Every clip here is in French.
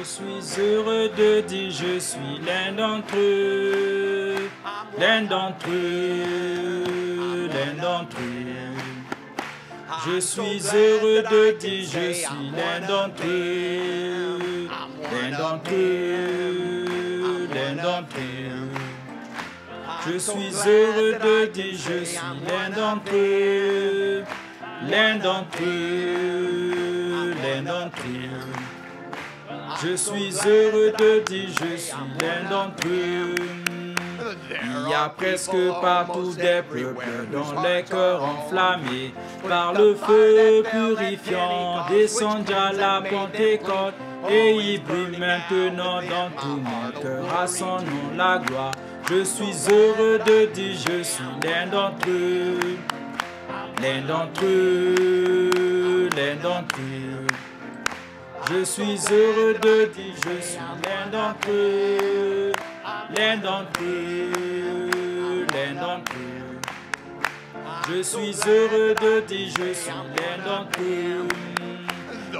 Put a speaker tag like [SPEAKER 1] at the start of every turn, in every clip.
[SPEAKER 1] suis heureux de dire je suis l'un d'entre eux, l'un d'entre eux, l'un d'entre eux. Je suis heureux de dire je suis l'un d'entre eux, l'un d'entre eux, l'un d'entre eux. Je suis heureux de dire je suis l'un d'entre eux, l'un d'entre eux, l'un d'entre eux. Je suis heureux de dire je suis l'un d'entre eux. Il y a presque partout des pleurs dans les cœurs enflammés par le feu purifiant, descend à la Pentecôte et il brille maintenant dans tout mon cœur, à son nom la gloire. Je suis heureux de dire je suis l'un d'entre eux, l'un d'entre eux, l'un d'entre eux. Je suis heureux de dire je suis l'un d'entre eux, l'un d'entre eux, l'un d'entre eux. Je suis heureux de dire je suis l'un d'entre eux.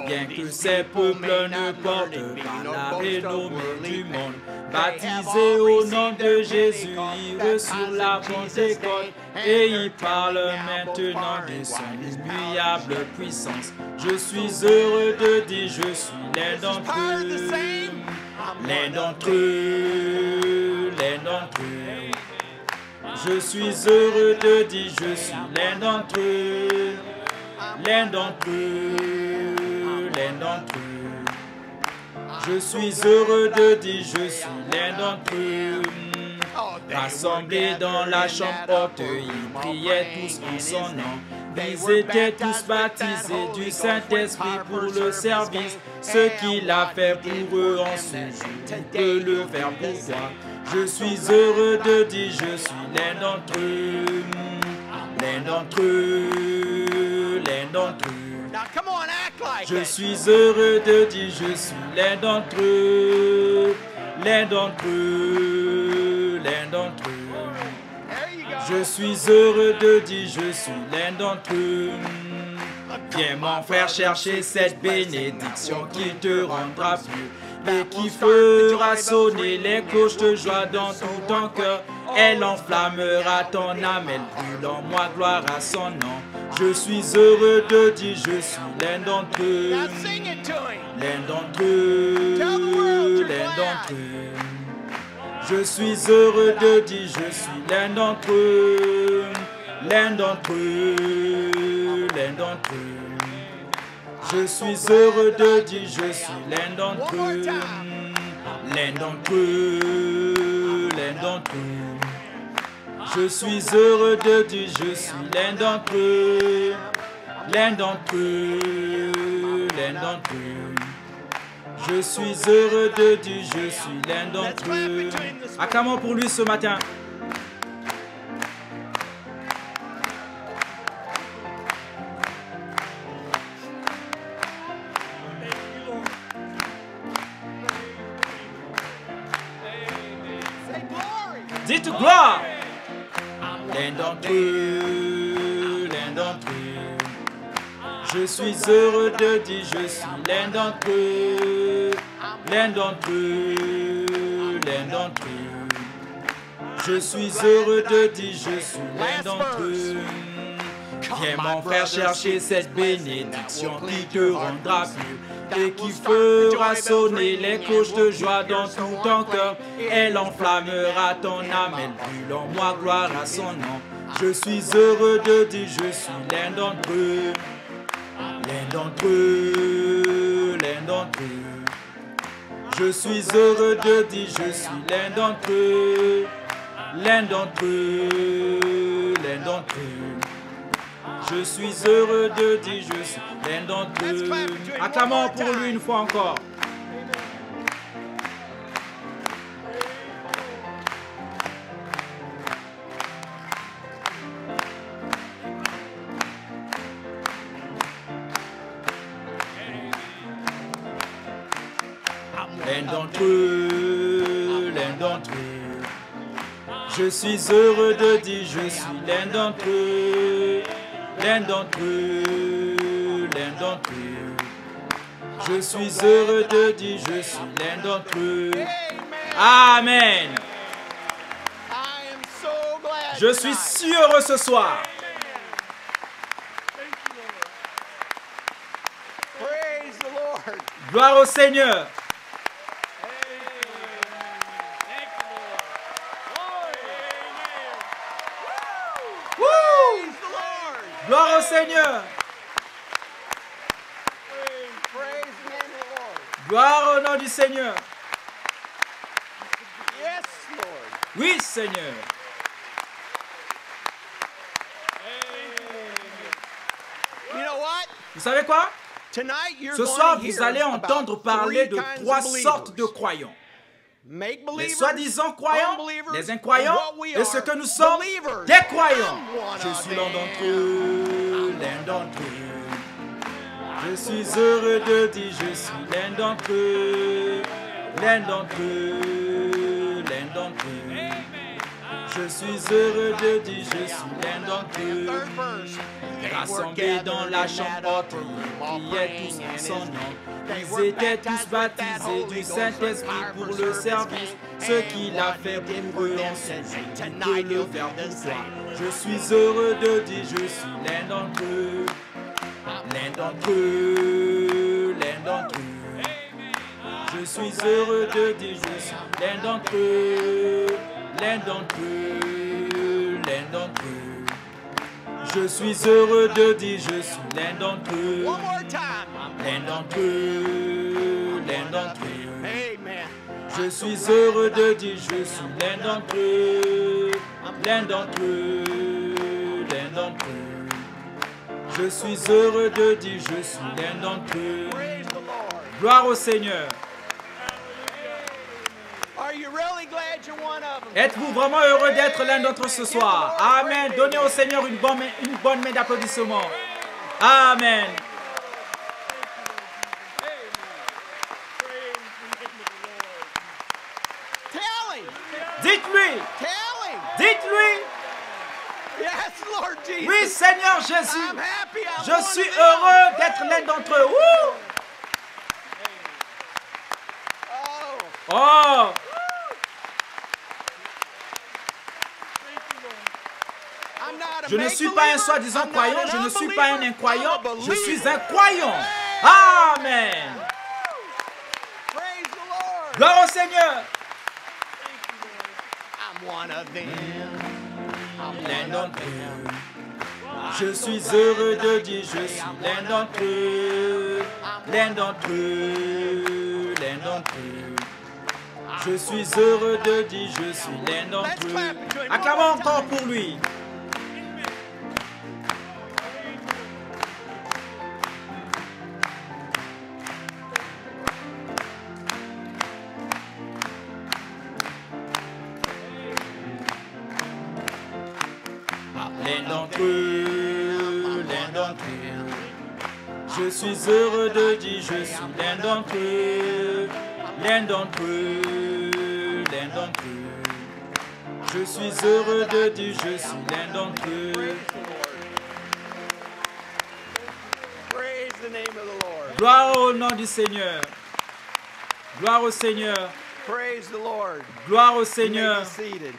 [SPEAKER 1] Bien que ces peuples ne portent pas la renommée du monde, baptisés au nom de Jésus, ils reçurent la Pentecôte et ils parlent maintenant de son immuable puissance. Je suis heureux de dire je suis l'un d'entre eux, l'un d'entre eux, l'un d'entre eux. Je suis heureux de dire je suis l'un d'entre eux, l'un d'entre eux, l'un d'entre eux. Je suis heureux de dire je suis l'un d'entre eux. Rassemblés dans la chambre haute, ils priaient tous en son nom. Ils étaient tous baptisés du Saint-Esprit pour le service. Ce qu'il a fait pour eux en ce jour, tu peux le faire pour toi. Je suis heureux de dire je suis l'un d'entre eux, l'un d'entre eux, l'un d'entre eux. Je suis heureux de dire je suis l'un d'entre eux, l'un d'entre eux, l'un d'entre eux. Je suis heureux de dire je suis l'un d'entre eux. Viens mon frère chercher cette bénédiction qui te rendra plus et qui fera sonner les cloches de joie dans tout ton cœur. Elle enflammera ton âme, elle brûle en moi, gloire à son nom. Je suis heureux de dire je suis l'un d'entre eux, l'un d'entre eux, l'un d'entre eux. Je suis heureux de dire je suis l'un d'entre eux, l'un d'entre eux, l'un d'entre eux. Je suis heureux de dire je suis l'un d'entre eux, l'un d'entre eux, l'un d'entre eux. Je suis heureux de dire je suis l'un d'entre eux, l'un d'entre eux, l'un d'entre eux. Je suis heureux de dire je suis l'un d'entre eux. Acclamons pour lui ce matin. Dites gloire. L'un d'entre eux, l'un d'entre eux. Je suis heureux de dire je suis l'un d'entre eux, l'un d'entre eux, l'un d'entre eux. Je suis heureux de dire je suis l'un d'entre eux. Viens mon frère chercher cette bénédiction qui te rendra plus et qui fera sonner les cloches de joie dans tout ton cœur. Elle enflammera ton âme, elle brûle en moi, gloire à son nom. Je suis heureux de dire je suis l'un d'entre eux, l'un d'entre eux, l'un d'entre eux. Je suis heureux de dire je suis l'un d'entre eux, l'un d'entre eux, l'un d'entre eux. Je suis heureux de dire je suis l'un d'entre eux. Acclamons pour lui une fois encore. L'un d'entre eux, l'un d'entre eux. Je suis heureux de dire je suis l'un d'entre eux, l'un d'entre eux, l'un d'entre eux. Je suis heureux de dire, je suis l'un d'entre eux. Amen. Je suis si heureux ce soir. Gloire au Seigneur. Gloire au Seigneur. Gloire au nom du Seigneur. Oui, Seigneur. Vous savez quoi? Ce soir, vous allez entendre parler de 3 sortes de croyants. Les soi-disant croyants, les incroyants et ce que nous sommes, des croyants. Je suis l'un d'entre eux, l'un d'entre eux. Je suis heureux de dire, je suis l'un d'entre eux, l'un d'entre eux, l'un d'entre eux. Je suis heureux de dire, je suis l'un d'entre eux. Rassemblés dans la chambre haute, ils priaient tous en son nom. Ils étaient tous baptisés du Saint-Esprit pour le service. Ce qu'il a fait pour eux ensemble, de le faire pour toi. Je suis heureux de dire, je suis l'un d'entre eux. L'un d'entre eux, l'un d'entre eux. Je suis heureux de dire, je suis l'un d'entre eux. L'un d'entre eux, l'un d'entre eux. Je suis heureux de dire, je suis l'un d'entre eux. L'un d'entre eux, l'un d'entre eux. Je suis heureux de dire, je suis l'un d'entre eux. L'un d'entre eux, l'un d'entre eux. Je suis heureux de dire, je suis l'un d'entre eux. Gloire au Seigneur. Êtes-vous vraiment heureux d'être l'un d'entre eux ce soir? Amen. Donnez au Seigneur une bonne main d'applaudissement. Amen. Dites-lui. Dites-lui. Oui, Seigneur Jésus. Je suis heureux d'être l'un d'entre eux. Oh. Je ne suis pas un soi-disant croyant, je ne suis pas un incroyant, je suis un croyant. Amen. Gloire au Seigneur. L'un d'entre eux. Je suis heureux de dire, je suis l'un d'entre eux. L'un d'entre eux, l'un d'entre eux. Je suis heureux de dire, je suis l'un d'entre eux. Acclamons encore pour lui. L'un d'entre eux, l'un d'entre eux. Je suis heureux de dire, je suis l'un d'entre eux. L'un d'entre eux, l'un d'entre eux. Je suis heureux de dire, je suis l'un d'entre eux. Gloire au nom du Seigneur. Gloire au Seigneur. Gloire au Seigneur.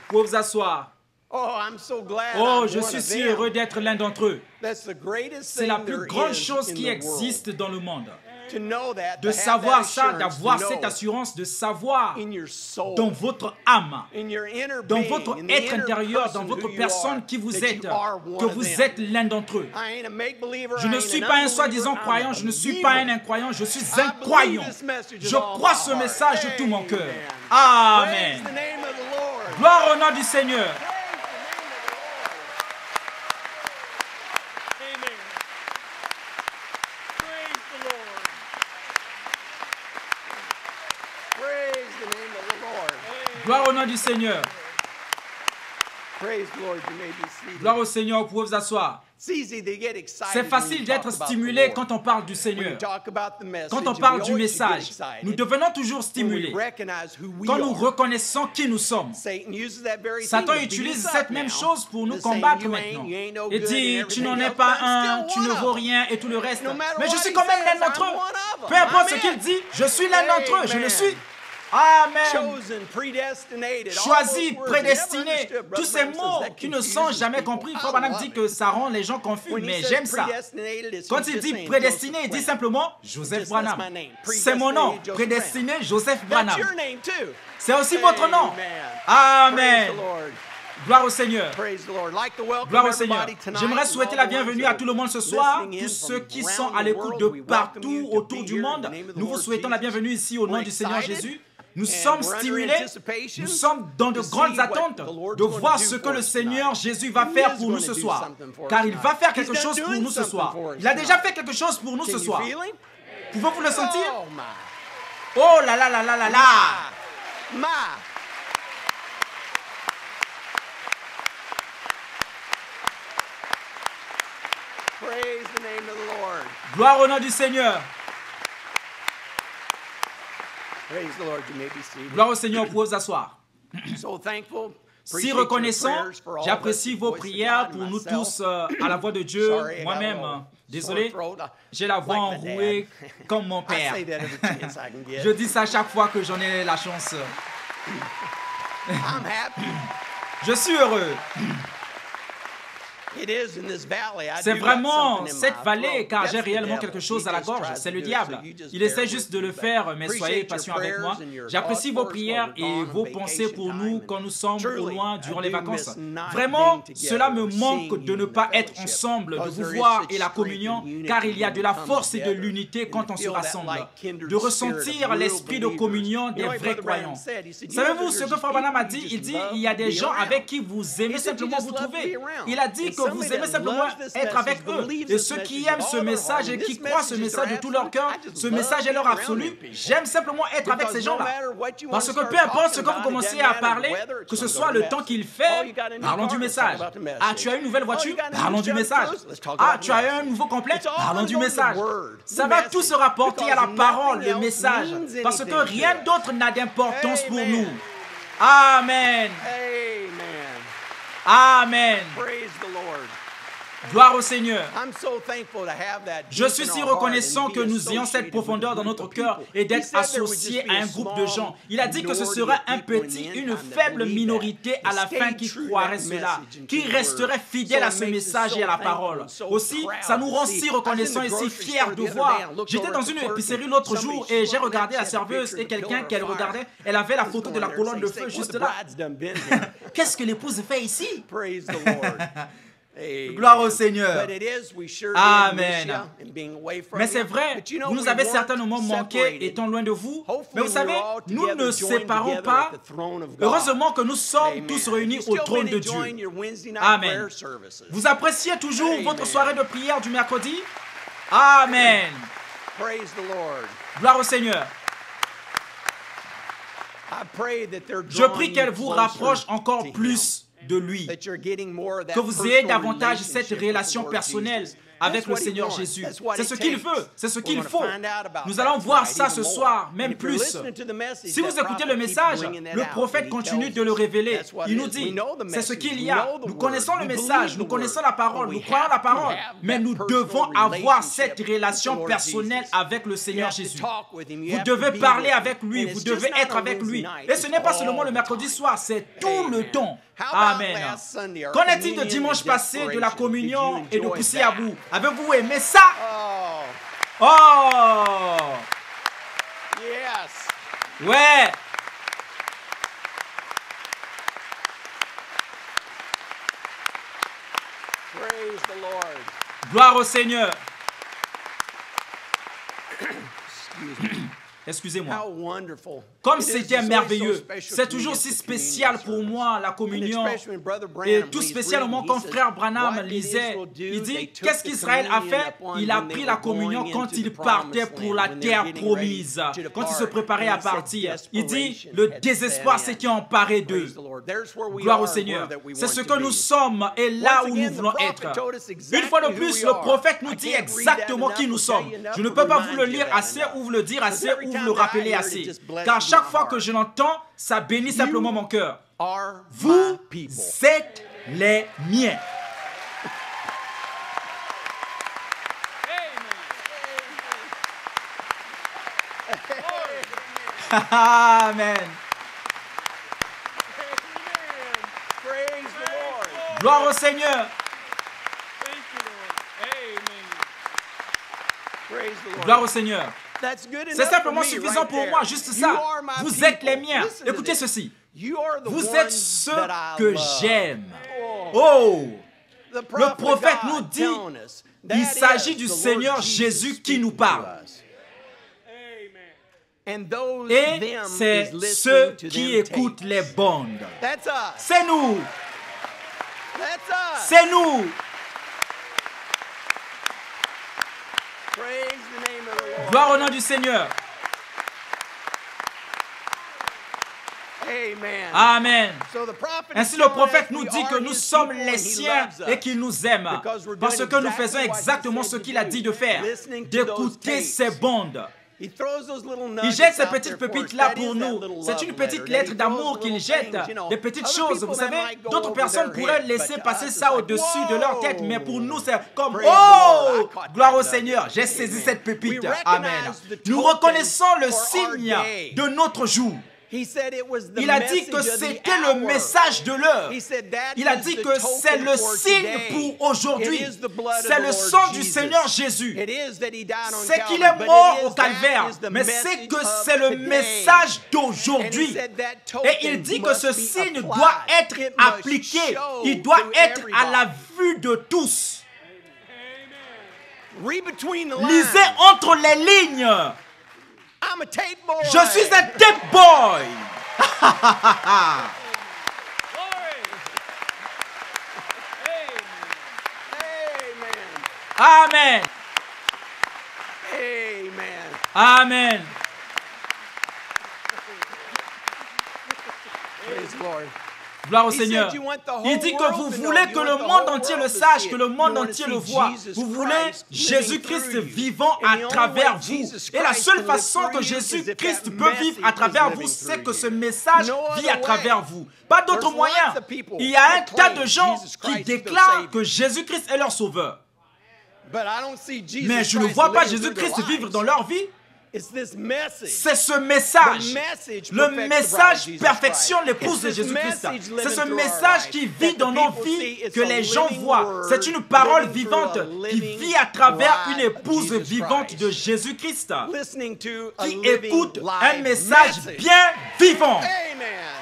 [SPEAKER 1] Pour vous asseoir. Oh, je suis si heureux d'être l'un d'entre eux. C'est la plus grande chose qui existe dans le monde. De savoir ça, d'avoir cette assurance, de savoir dans votre âme, dans votre être intérieur, dans votre personne qui vous êtes, que vous êtes l'un d'entre eux. Je ne suis pas un soi-disant croyant, je ne suis pas un incroyant, je suis un croyant. Je crois ce message de tout mon cœur. Amen. Gloire au nom du Seigneur. Gloire au nom du Seigneur. Gloire au Seigneur, vous pouvez vous asseoir. C'est facile d'être stimulé quand on parle du Seigneur. Quand on parle du message, nous devenons toujours stimulés. Quand nous reconnaissons qui nous sommes. Satan utilise cette même chose pour nous combattre maintenant. Il dit, tu n'en es pas un, tu ne vaux rien et tout le reste. Mais je suis quand même l'un d'entre eux. Peu importe ce qu'il dit, je suis l'un d'entre eux, je le suis. Amen. Choisi, prédestiné. Tous ces mots qui ne sont jamais compris. Frère Branham dit que ça rend les gens confus, mais j'aime ça. Quand il dit prédestiné, il dit simplement Joseph Branham. C'est mon nom. Prédestiné, Joseph Branham. C'est aussi votre nom. Amen. Gloire au Seigneur. Gloire au Seigneur. J'aimerais souhaiter la bienvenue à tout le monde ce soir. Tous ceux qui sont à l'écoute de partout autour du monde. Nous vous souhaitons la bienvenue ici au nom du Seigneur Jésus. Nous sommes stimulés, nous sommes dans de grandes attentes de voir ce que le Seigneur Jésus va faire pour nous ce soir. Car il va faire quelque chose pour nous ce soir. Il a déjà fait quelque chose pour nous ce soir. Pouvez-vous le sentir? Oh là là là là là là! Gloire au nom du Seigneur. Gloire au Seigneur, vous pouvez vous asseoir. Si reconnaissant, j'apprécie vos prières pour nous tous à la voix de Dieu. Moi-même, désolé, j'ai la voix enrouée comme mon père. Je dis ça chaque fois que j'en ai la chance. Je suis heureux. C'est vraiment cette vallée, car j'ai réellement quelque chose à la gorge. C'est le diable. Il essaie juste de le faire, mais soyez patients avec moi. J'apprécie vos prières et vos pensées pour nous quand nous sommes au loin durant les vacances. Vraiment, cela me manque de ne pas être ensemble, de vous voir et la communion, car il y a de la force et de l'unité quand on se rassemble. De ressentir l'esprit de communion des vrais croyants. Savez-vous ce que Frère Branham a dit? Il dit, il y a des gens avec qui vous aimez simplement vous trouver. Il a dit que vous aimez simplement être avec eux. Et ceux qui aiment ce message et qui croient ce message de tout leur cœur, ce message est leur absolu. J'aime simplement être avec ces gens-là. Parce que peu importe ce que vous commencez à parler, que ce soit le temps qu'il fait, parlons du message. Ah, tu as une nouvelle voiture? Parlons du message. Ah, tu as un nouveau complet? Parlons du message. Ça va tout se rapporter à la parole, le message. Parce que rien d'autre n'a d'importance pour nous. Amen. Amen. Gloire au Seigneur. Je suis si reconnaissant que nous ayons cette profondeur dans notre cœur et d'être associés à un groupe de gens. Il a dit que ce serait un petit, une faible minorité à la fin qui croirait cela, qui resterait fidèle à ce message et à la parole. Aussi, ça nous rend si reconnaissants et si fiers de voir. J'étais dans une épicerie l'autre jour et j'ai regardé la serveuse et quelqu'un qu'elle regardait, elle avait la photo de la colonne de feu juste là. Qu'est-ce que l'épouse fait ici? Gloire au Seigneur. Amen. Mais c'est vrai, vous nous avez certainement manqué étant loin de vous. Mais vous savez, nous ne séparons pas. Heureusement que nous sommes tous réunis au trône de Dieu. Amen. Vous appréciez toujours votre soirée de prière du mercredi? Amen. Gloire au Seigneur. Je prie qu'elle vous rapproche encore plus de lui, que vous ayez davantage cette relation personnelle avec le Seigneur Jésus. C'est ce qu'il veut, c'est ce qu'il faut. Nous allons voir ça ce soir, même plus. Si vous écoutez le message, le prophète continue de le révéler. Il nous dit, c'est ce qu'il y a. Nous connaissons le message, nous connaissons la parole, nous croyons la parole, mais nous devons avoir cette relation personnelle avec le Seigneur Jésus. Vous devez parler avec lui, vous devez être avec lui. Et ce n'est pas seulement le mercredi soir, c'est tout le temps. Amen. Qu'en est-il de dimanche passé, de la communion et de pousser à bout? Avez-vous aimé ça? Oh! Ouais! Gloire au Seigneur. Excusez-moi. Comme c'était merveilleux. C'est toujours si spécial pour moi, la communion. Et tout spécialement quand frère Branham lisait, il dit, qu'est-ce qu'Israël a fait? Il a pris la communion quand il partait pour la terre promise, quand il se préparait à partir. Il dit, le désespoir s'était emparé d'eux. Gloire au Seigneur. C'est ce que nous sommes et là où nous voulons être. Une fois de plus, le prophète nous dit exactement qui nous sommes. Je ne peux pas vous le lire assez ou vous le dire assez ou vous le rappeler assez. Car chaque fois que je l'entends, ça bénit simplement mon cœur. Vous êtes les miens. Amen. Gloire au Seigneur. Gloire au Seigneur. C'est simplement suffisant pour moi, juste ça. Vous êtes les miens. Écoutez ceci. Vous êtes ceux que j'aime. Oh! Le prophète nous dit, il s'agit du Seigneur Jésus qui nous parle. Et c'est ceux qui écoutent les bandes. C'est nous. C'est nous. Gloire au nom du Seigneur. Amen. Ainsi le prophète nous dit que nous sommes les siens et qu'il nous aime parce que nous faisons exactement ce qu'il a dit de faire, d'écouter ses bandes. Il jette ces petites pépites-là pour nous. C'est une petite lettre d'amour qu'il jette. Des petites choses, vous savez. D'autres personnes pourraient laisser passer ça au-dessus de leur tête. Mais pour nous, c'est comme, oh, gloire au Seigneur, j'ai saisi cette pépite. Amen. Nous reconnaissons le signe de notre jour. Il a dit que c'était le message de l'heure. Il a dit que c'est le signe pour aujourd'hui. C'est le sang du Seigneur Jésus. C'est qu'il est mort au calvaire, mais c'est que c'est le message d'aujourd'hui. Et il dit que ce signe doit être appliqué. Il doit être à la vue de tous. Lisez entre les lignes. Je suis un tape boy. Amen. Amen. Gloire au Seigneur. Il dit que vous voulez que le monde entier le sache, que le monde entier le voit. Vous voulez Jésus-Christ vivant à travers vous. Et la seule façon que Jésus-Christ peut vivre à travers vous, c'est que ce message vit à travers vous. Pas d'autre moyen. Il y a un tas de gens qui déclarent que Jésus-Christ est leur sauveur. Mais je ne vois pas Jésus-Christ vivre dans leur vie. C'est ce message. Le message perfectionne l'épouse de Jésus-Christ. C'est ce message qui vit dans nos vies que les gens voient. C'est une parole vivante qui vit à travers une épouse vivante de Jésus-Christ qui écoute un message bien vivant.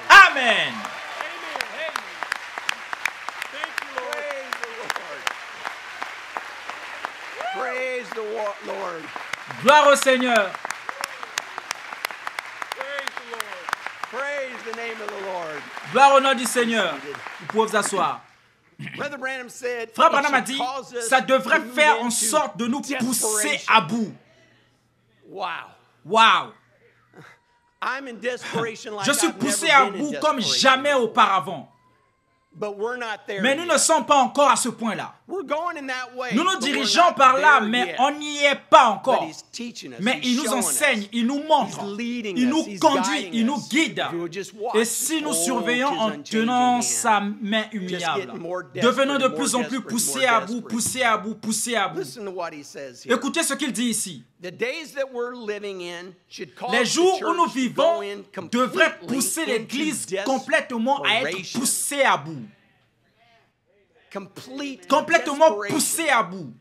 [SPEAKER 1] Amen. Gloire au Seigneur. Gloire au nom du Seigneur. Vous pouvez vous asseoir. Frère Branham a dit, ça devrait faire en sorte de nous pousser à bout. Wow. Je suis poussé à bout comme jamais auparavant. Mais nous ne sommes pas encore à ce point-là. Nous nous dirigeons par là, mais on n'y est pas encore. Mais il nous enseigne, il nous montre, il nous conduit, il nous guide. Et si nous surveillons en tenant sa main humiliable, devenons de plus en plus poussés à bout, poussés à bout, poussés à bout. Écoutez ce qu'il dit ici. Les jours où nous vivons devraient pousser l'Église complètement à être poussée à bout. Complètement poussée à bout.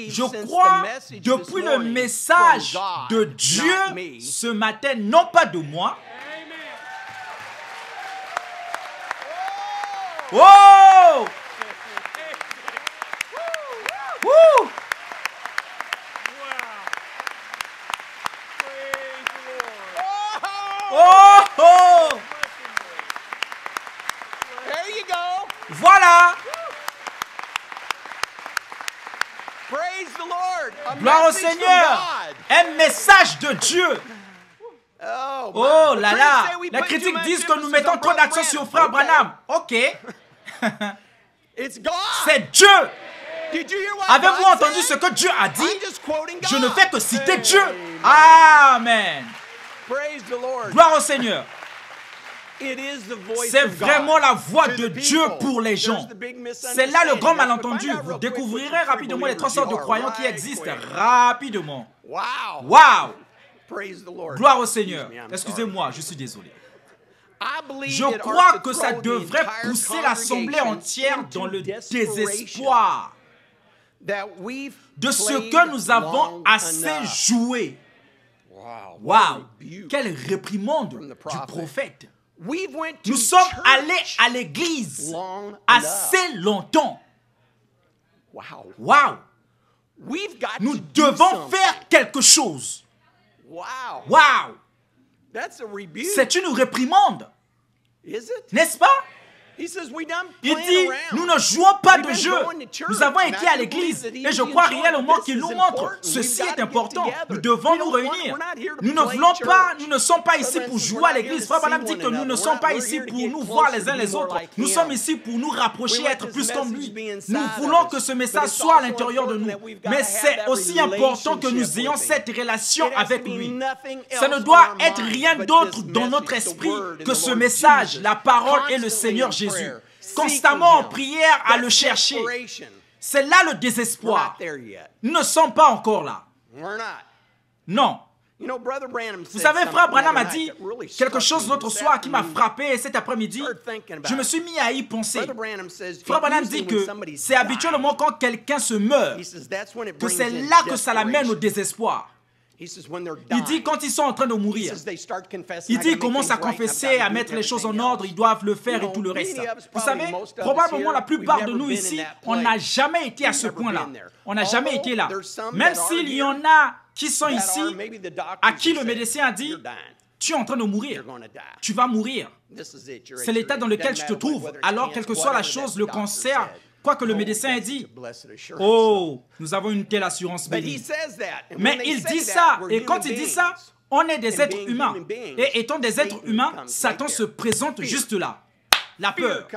[SPEAKER 1] Je crois depuis le message de Dieu ce matin, non pas de moi. Oh! Gloire au Seigneur. Un message de Dieu. Oh là là. Les critiques disent que nous mettons trop d'accent sur Frère Branham. Ok. C'est Dieu. Avez-vous entendu ce que Dieu a dit? Je ne fais que citer Dieu. Amen. Gloire au Seigneur. C'est vraiment la voix de Dieu pour les gens. C'est là le grand malentendu. Vous découvrirez rapidement les trois sortes de croyants qui existent. Rapidement. Wow! Gloire au Seigneur. Excusez-moi, je suis désolé. Je crois que ça devrait pousser l'assemblée entière dans le désespoir de ce que nous avons assez joué. Wow! Quelle réprimande du prophète. Nous sommes allés à l'église assez longtemps. Wow! Nous devons faire quelque chose. Wow! C'est une réprimande. N'est-ce pas? Il dit, nous ne jouons pas de jeu. Nous avons été à l'église et je crois réellement qu'il nous montre. Ceci est important. Nous devons nous réunir. Nous ne voulons pas, nous ne sommes pas ici pour jouer à l'église. Frère Branham dit que nous ne sommes pas ici pour nous voir les uns les autres. Nous sommes ici pour nous rapprocher, être plus comme lui. Nous voulons que ce message soit à l'intérieur de nous. Mais c'est aussi important que nous ayons cette relation avec lui. Ça ne doit être rien d'autre dans notre esprit que ce message, la parole et le Seigneur Jésus. Constamment en prière à le chercher. C'est là le désespoir. Nous ne sommes pas encore là. Non. Vous savez, Frère Branham a dit quelque chose l'autre soir qui m'a frappé cet après-midi. Je me suis mis à y penser. Frère Branham dit que c'est habituellement quand quelqu'un se meurt que c'est là que ça l'amène au désespoir. Il dit quand ils sont en train de mourir, il dit ils commencent à confesser, à mettre les choses en ordre, ils doivent le faire et tout le reste. Vous savez, probablement la plupart de nous ici, on n'a jamais été à ce point-là. On n'a jamais été là. Même s'il y en a qui sont ici, à qui le médecin a dit, tu es en train de mourir, tu vas mourir. C'est l'état dans lequel tu te trouves. Alors, quelle que soit la chose, le cancer, quoi que le médecin ait dit, oh, nous avons une telle assurance bénie. Mais il dit ça, et quand il dit ça, on est des êtres humains. Et étant des êtres humains, Satan se présente juste là. La peur.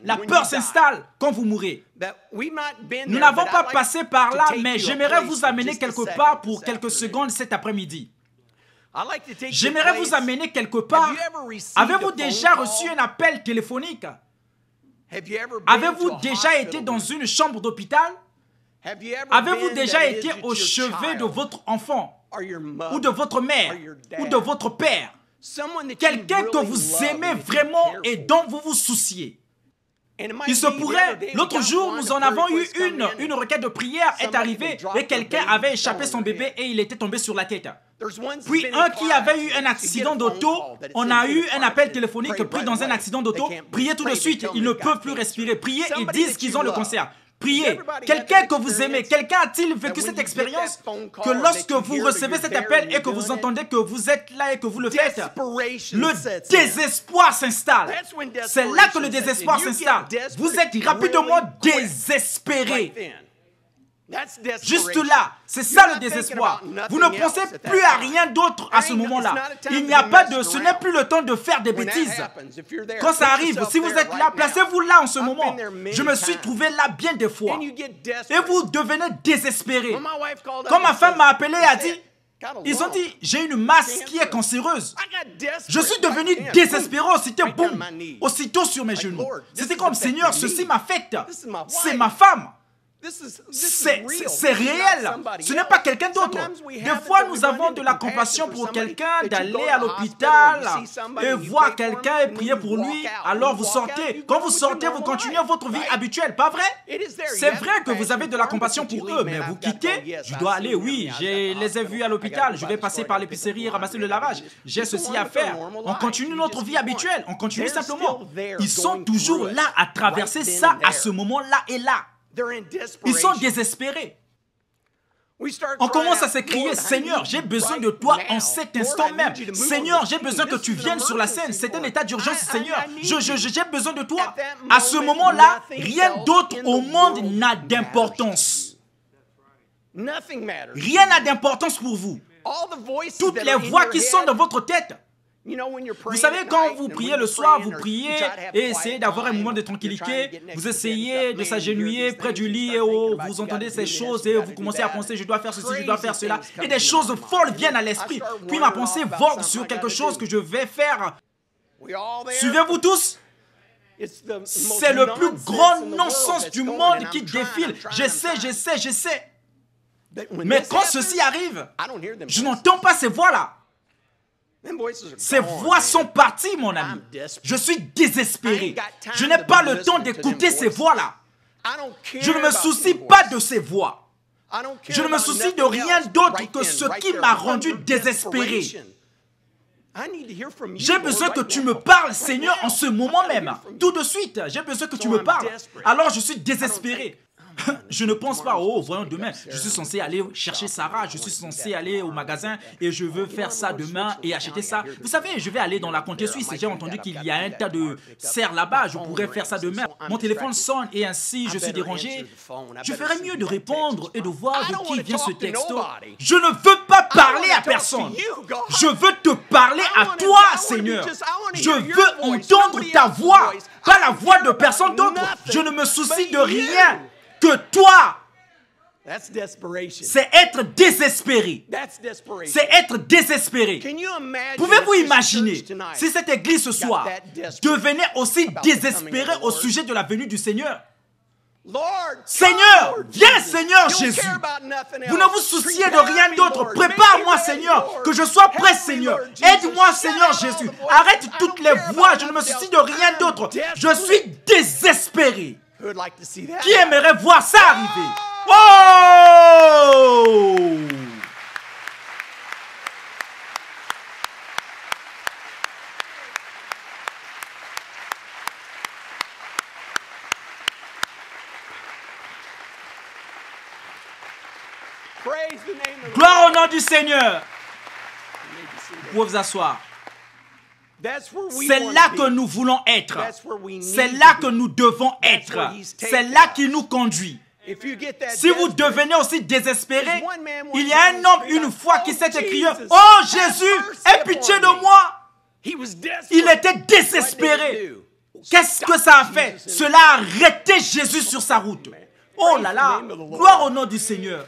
[SPEAKER 1] La peur s'installe quand vous mourrez. Nous n'avons pas passé par là, mais j'aimerais vous amener quelque part pour quelques secondes cet après-midi. J'aimerais vous amener quelque part. Avez-vous déjà reçu un appel téléphonique? Avez-vous déjà été dans une chambre d'hôpital? Avez-vous déjà été au chevet de votre enfant, ou de votre mère, ou de votre père? Quelqu'un que vous aimez vraiment et dont vous vous souciez. Il se pourrait, l'autre jour, nous en avons eu une requête de prière est arrivée et quelqu'un avait échappé son bébé et il était tombé sur la tête. Puis un qui avait eu un accident d'auto, on a eu un appel téléphonique pris dans un accident d'auto. Priez tout de suite, ils ne peuvent plus respirer. Priez, ils disent qu'ils ont le cancer. Priez. Quelqu'un que vous aimez, quelqu'un a-t-il vécu cette expérience que lorsque vous recevez cet appel et que vous entendez que vous êtes là et que vous le faites, le désespoir s'installe. C'est là que le désespoir s'installe. Vous êtes rapidement désespéré. Juste là, c'est ça le désespoir. Vous ne pensez plus à rien d'autre à ce moment-là. Il n'y a pas de... Ce n'est plus le temps de faire des bêtises. Quand ça arrive, si vous êtes là, placez-vous là en ce moment. Je me suis trouvé là bien des fois. Et vous devenez désespéré. Quand ma femme m'a appelé et a dit, ils ont dit, j'ai une masse qui est cancéreuse. Je suis devenu désespéré aussitôt, boum, aussitôt sur mes genoux. C'était comme, Seigneur, ceci m'affecte. C'est ma femme. C'est réel. Ce n'est pas quelqu'un d'autre. Des fois, nous avons de la compassion pour quelqu'un, d'aller à l'hôpital et voir quelqu'un et prier pour lui. Alors vous sortez. Quand vous sortez, vous continuez votre vie habituelle. Pas vrai? C'est vrai que vous avez de la compassion pour eux, mais vous quittez. Je dois aller, oui. Je les ai vus à l'hôpital. Je vais passer par l'épicerie et ramasser le lavage. J'ai ceci à faire. On continue notre vie habituelle. On continue simplement. Ils sont toujours là à traverser ça à ce moment-là et là. Ils sont désespérés. On commence à s'écrier, Seigneur, j'ai besoin de toi en cet instant même. Seigneur, j'ai besoin que tu viennes sur la scène. C'est un état d'urgence, Seigneur. J'ai besoin de toi. À ce moment-là, rien d'autre au monde n'a d'importance. Rien n'a d'importance pour vous. Toutes les voix qui sont dans votre tête. Vous savez, quand vous priez le soir, vous priez et essayez d'avoir un moment de tranquillité. Vous essayez de s'agenouiller près du lit et vous entendez ces choses et vous commencez à penser, je dois faire ceci, je dois faire cela. Et des choses folles viennent à l'esprit. Puis ma pensée vogue sur quelque chose que je vais faire. Suivez-vous tous? C'est le plus grand non-sens du monde qui défile. J'essaie. Mais quand ceci arrive, je n'entends pas ces voix-là. Ces voix sont parties, mon ami. Je suis désespéré. Je n'ai pas le temps d'écouter ces voix-là. Je ne me soucie pas de ces voix. Je ne me soucie de rien d'autre que ce qui m'a rendu désespéré. J'ai besoin que tu me parles, Seigneur, en ce moment même. Tout de suite, j'ai besoin que tu me parles. Alors je suis désespéré. Je ne pense pas, oh, voyons demain, je suis censé aller chercher Sarah, je suis censé aller au magasin et je veux faire ça demain et acheter ça. Vous savez, je vais aller dans la comté suisse et j'ai entendu qu'il y a un tas de serres là-bas, je pourrais faire ça demain. Mon téléphone sonne et ainsi je suis dérangé. Je ferais mieux de répondre et de voir de qui vient ce texto. Je ne veux pas parler à personne. Je veux te parler à toi, Seigneur. Je veux entendre ta voix, pas la voix de personne d'autre. Je ne me soucie de rien que toi. C'est être désespéré. C'est être désespéré. Pouvez-vous imaginer si cette église ce soir devenait aussi désespérée au sujet de la venue du Seigneur? Seigneur, viens Seigneur Jésus. Vous ne vous souciez de rien d'autre. Prépare-moi Seigneur, que je sois prêt Seigneur. Aide-moi Seigneur Jésus. Arrête toutes les voix, je ne me soucie de rien d'autre. Je suis désespéré. Qui aimerait voir ça arriver? Oh! Gloire au nom du Seigneur. Vous pouvez vous asseoir. C'est là que nous voulons être. C'est là que nous devons être. C'est là qu'il nous conduit. Si vous devenez aussi désespéré, il y a un homme une fois qui s'est écrié, « Oh Jésus, aie pitié de moi !» Il était désespéré. Qu'est-ce que ça a fait? Cela a arrêté Jésus sur sa route. Oh là là, gloire au nom du Seigneur.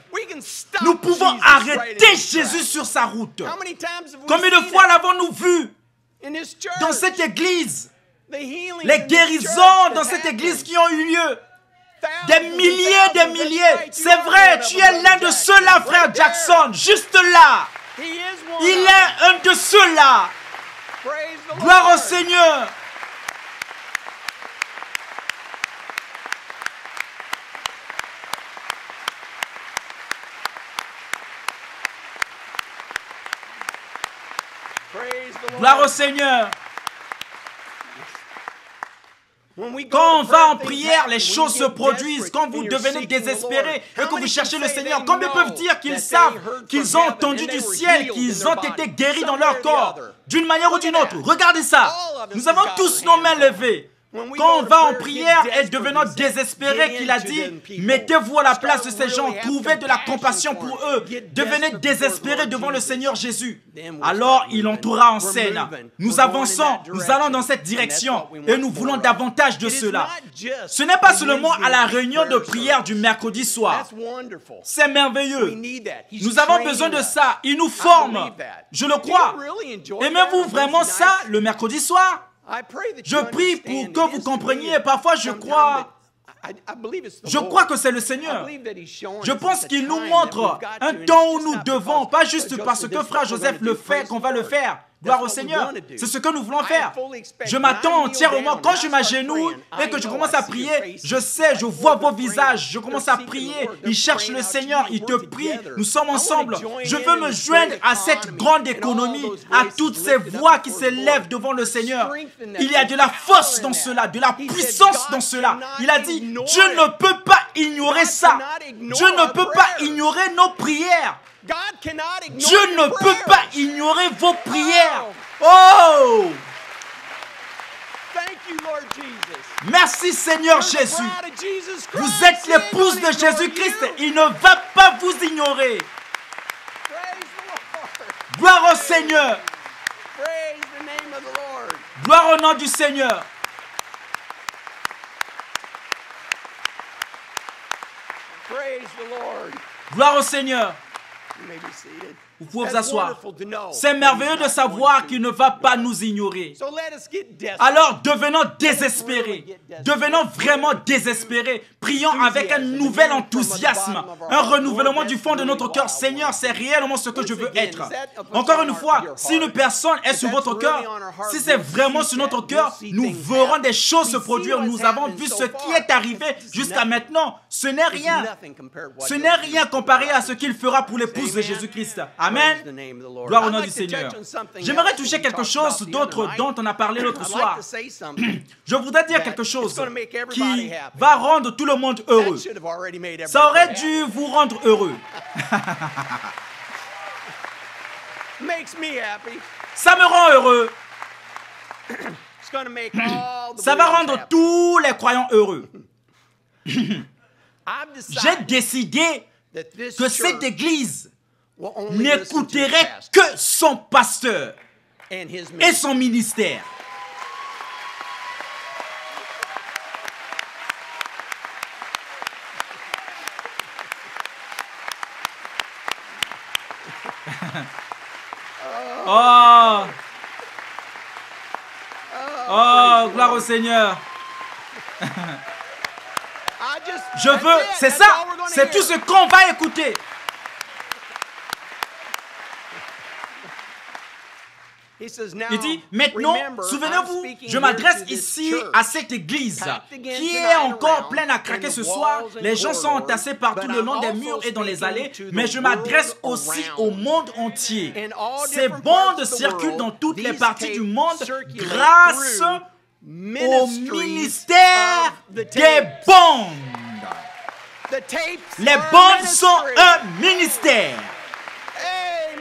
[SPEAKER 1] Nous pouvons arrêter Jésus sur sa route. Combien de fois l'avons-nous vu dans cette église? Les guérisons dans cette église qui ont eu lieu. Des milliers. C'est vrai, tu es l'un de ceux-là, frère Jackson. Juste là. Il est un de ceux-là. Gloire au Seigneur. Gloire au Seigneur. Quand on va en prière, les choses se produisent. Quand vous devenez désespéré et que vous cherchez le Seigneur, combien peuvent dire qu'ils savent qu'ils ont entendu du ciel, qu'ils ont été guéris dans leur corps, d'une manière ou d'une autre? Regardez ça. Nous avons tous nos mains levées. Quand on va en prière et devenant désespéré, qu'il a dit, mettez-vous à la place de ces gens, trouvez de la compassion pour eux, devenez désespérés devant le Seigneur Jésus. Alors il entrera en scène. Nous avançons, nous allons dans cette direction et nous voulons davantage de cela. Ce n'est pas seulement à la réunion de prière du mercredi soir. C'est merveilleux. Nous avons besoin de ça. Il nous forme. Je le crois. Aimez-vous vraiment ça le mercredi soir? Je prie pour que vous compreniez. Parfois, je crois que c'est le Seigneur. Je pense qu'il nous montre un temps où nous devons, pas juste parce que frère Joseph le fait, qu'on va le faire. Gloire au Seigneur. C'est ce que nous voulons faire. Je m'attends entièrement. Quand je m'agenouille et que je commence à prier, je sais, je vois vos visages. Je commence à prier. Il cherche le Seigneur. Il te prie. Nous sommes ensemble. Je veux me joindre à cette grande économie, à toutes ces voix qui s'élèvent devant le Seigneur. Il y a de la force dans cela, de la puissance dans cela. Il a dit, Dieu ne peut pas ignorer ça. Dieu ne peut pas ignorer nos prières. Dieu ne peut pas ignorer vos prières. Oh!
[SPEAKER 2] Merci Seigneur Jésus. Vous êtes l'épouse de Jésus-Christ. Il ne va pas vous ignorer. Gloire au Seigneur. Gloire au nom du Seigneur. Gloire au Seigneur. Vous pouvez vous asseoir. C'est merveilleux de savoir qu'il ne va pas nous ignorer. Alors devenons désespérés. Devenons vraiment désespérés. Prions avec un nouvel enthousiasme. Un renouvellement du fond de notre cœur. Seigneur, c'est réellement ce que je veux être. Encore une fois, si une personne est sur votre cœur, si c'est vraiment sur notre cœur, nous verrons des choses se produire. Nous avons vu ce qui est arrivé jusqu'à maintenant. Ce n'est rien. Ce n'est rien comparé à ce qu'il fera pour l'épouse de Jésus-Christ. Amen. Gloire au nom du Seigneur. J'aimerais toucher quelque chose d'autre dont on a parlé l'autre soir. Je voudrais dire quelque chose qui va rendre tout le monde heureux. Ça aurait dû vous rendre heureux. Ça me rend heureux. Ça va rendre tous les croyants heureux. J'ai décidé que cette église n'écouterait que son pasteur et son ministère. Oh, oh, gloire au Seigneur. Je veux, c'est ça, c'est tout ce qu'on va écouter. Il dit, maintenant, souvenez-vous, je m'adresse ici à cette église qui est encore pleine à craquer ce soir. Les gens sont entassés partout le long des murs et dans les allées, mais je m'adresse aussi au monde entier. Ces bandes circulent dans toutes les parties du monde grâce au ministère des bandes. Les bandes sont un ministère.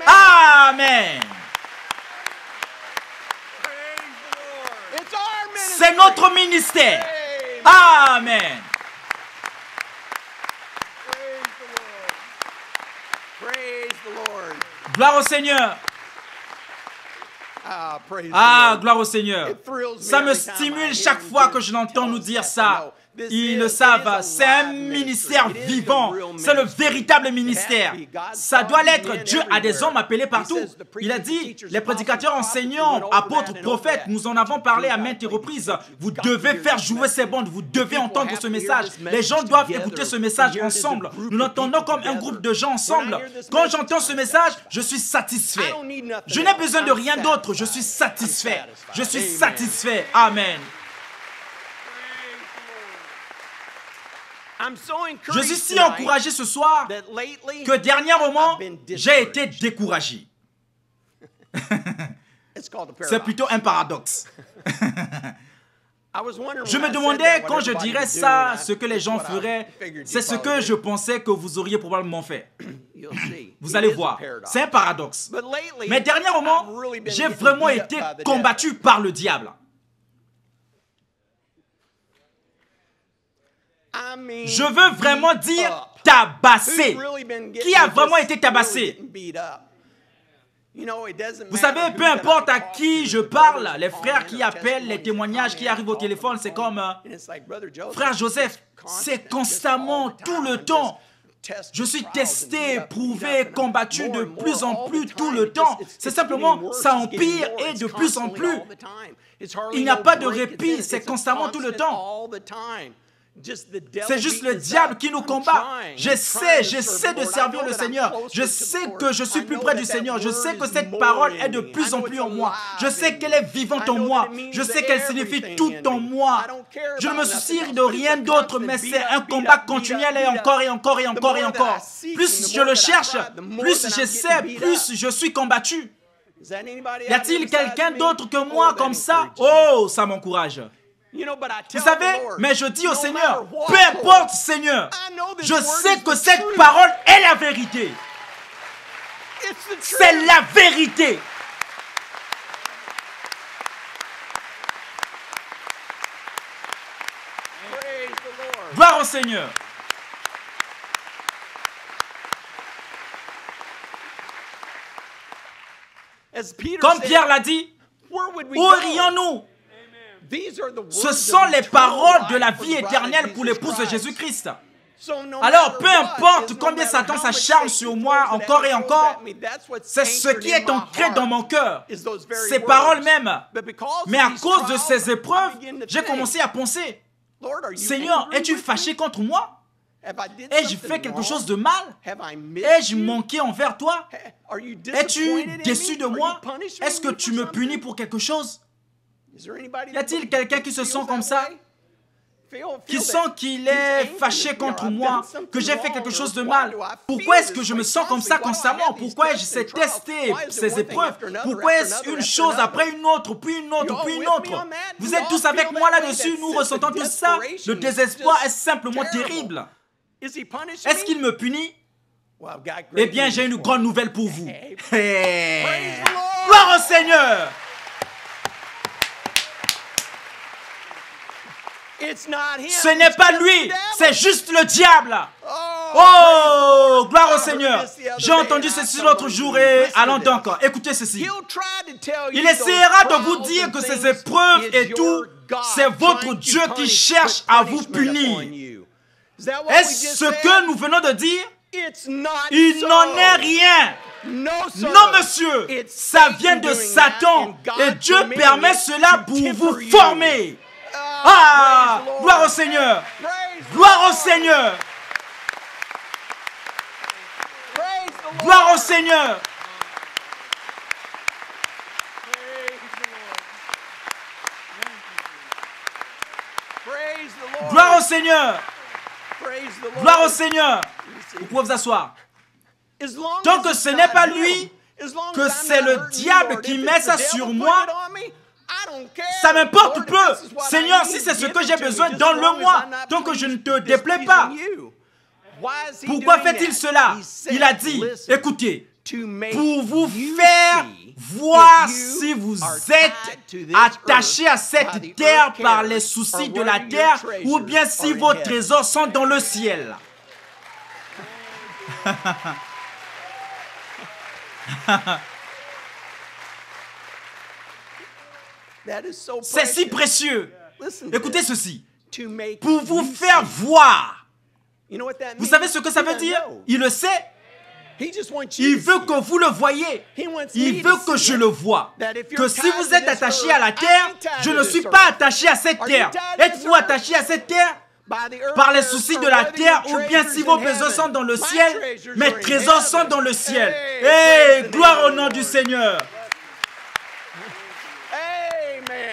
[SPEAKER 2] Amen. C'est notre ministère. Amen. Gloire au Seigneur. Ah, gloire au Seigneur. Ça me stimule chaque fois que je l'entends nous dire ça. Ils le savent, c'est un ministère vivant, c'est le véritable ministère. Ça doit l'être. Dieu a des hommes appelés partout. Il a dit, les prédicateurs, enseignants, apôtres, prophètes, nous en avons parlé à maintes reprises. Vous devez faire jouer ces bandes, vous devez entendre ce message. Les gens doivent écouter ce message ensemble. Nous l'entendons comme un groupe de gens ensemble. Quand j'entends ce message, je suis satisfait. Je n'ai besoin de rien d'autre, je suis satisfait. Je suis satisfait. Amen. Je suis si encouragé ce soir que dernièrement, j'ai été découragé. C'est plutôt un paradoxe. Je me demandais quand je dirais ça, ce que les gens feraient, c'est ce que je pensais que vous auriez probablement fait. Vous allez voir, c'est un paradoxe. Mais dernièrement, j'ai vraiment été combattu par le diable. Je veux vraiment dire tabassé. Qui a vraiment été tabassé? Vous savez, peu importe à qui je parle, les frères qui appellent, les témoignages qui arrivent au téléphone, c'est comme frère Joseph, c'est constamment, tout le temps. Je suis testé, éprouvé, combattu de plus en plus tout le temps. C'est simplement, ça empire et de plus en plus. Il n'y a pas de répit, c'est constamment tout le temps. C'est juste le diable qui nous combat. J'essaie de servir le Seigneur. Je sais que je suis plus près du Seigneur. Je sais que cette parole est de plus en plus en moi. Je sais qu'elle est vivante en moi. Je sais qu'elle signifie tout en moi. Je ne me soucie de rien d'autre, mais c'est un combat continuel et encore et encore et encore et encore. Plus je le cherche, plus j'essaie, plus je suis combattu. Y a-t-il quelqu'un d'autre que moi comme ça? Oh, ça m'encourage. Vous savez, mais je dis au Seigneur, peu importe Seigneur, je sais que cette parole est la vérité. C'est la vérité. Gloire au Seigneur. Comme Pierre l'a dit, où irions-nous? Ce sont les paroles de la vie éternelle pour l'épouse de Jésus-Christ. Alors, peu importe combien Satan s'acharne sur moi encore et encore, c'est ce qui est ancré dans mon cœur, ces paroles même. Mais à cause de ces épreuves, j'ai commencé à penser, Seigneur, es-tu fâché contre moi? Ai-je fait quelque chose de mal? Ai-je manqué envers toi? Es-tu déçu de moi? Est-ce que tu me punis pour quelque chose? Y a-t-il quelqu'un qui se sent comme ça? Qui sent qu'il est fâché contre moi, que j'ai fait quelque chose de mal? Pourquoi est-ce que je me sens comme ça constamment? Pourquoi ai-je testé ces épreuves? Pourquoi est-ce une chose après une autre, puis une autre, puis une autre? Vous êtes tous avec moi là-dessus, nous ressentons tout ça. Le désespoir est simplement terrible. Est-ce qu'il me punit? Eh bien, j'ai une grande nouvelle pour vous. Hey. Gloire au Seigneur! Ce n'est pas lui, c'est juste le diable. Oh, gloire au Seigneur. J'ai entendu ceci l'autre jour et allons donc, écoutez ceci. Il essaiera de vous dire que ces épreuves et tout, c'est votre Dieu qui cherche à vous punir. Est-ce ce que nous venons de dire? Il n'en est rien. Non, monsieur, ça vient de Satan et Dieu permet cela pour vous former. Ah, gloire au Seigneur. Gloire au Seigneur. Gloire au Seigneur. Gloire au Seigneur. Gloire au Seigneur. Vous pouvez vous asseoir. Tant que ce n'est pas lui, que c'est le diable qui met ça sur moi, ça m'importe peu. Seigneur, si c'est ce que j'ai besoin, donne-le-moi, tant que je ne te déplais pas. Pourquoi fait-il cela? Il a dit, écoutez, pour vous faire voir si vous êtes attaché à cette terre par les soucis de la terre ou bien si vos trésors sont dans le ciel. C'est si précieux. Écoutez ceci. Pour vous faire voir. Vous savez ce que ça veut dire? Il le sait. Il veut que vous le voyez. Il veut que je le voie. Que si vous êtes attaché à la terre, je ne suis pas attaché à cette terre. Êtes-vous attaché à cette terre? Par les soucis de la terre, ou bien si vos besoins sont dans le ciel, mes trésors sont dans le ciel. Hey, gloire au nom du Seigneur.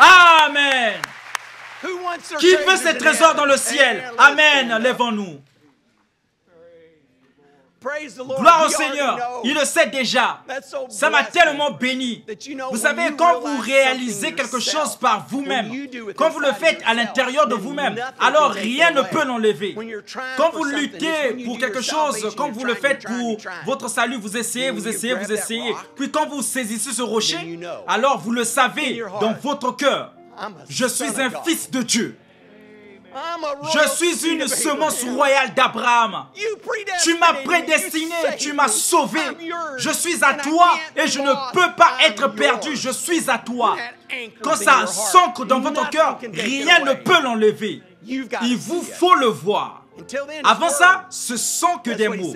[SPEAKER 2] Amen. Qui veut ces trésors dans le ciel? Amen. Lèvons-nous. Gloire au Seigneur. Il le sait déjà. Ça m'a tellement béni. Vous savez, quand vous réalisez quelque chose par vous-même, quand vous le faites à l'intérieur de vous-même, alors rien ne peut l'enlever. Quand vous luttez pour quelque chose, quand vous le faites pour votre salut, vous essayez, vous essayez, vous essayez. Puis quand vous saisissez ce rocher, alors vous le savez dans votre cœur. Je suis un fils de Dieu. Je suis une semence royale d'Abraham. Tu m'as prédestiné, tu m'as sauvé. Je suis à toi et je ne peux pas être perdu. Je suis à toi. Quand ça s'ancre dans votre cœur, rien ne peut l'enlever. Il vous faut le voir. Avant ça, ce sont que des mots.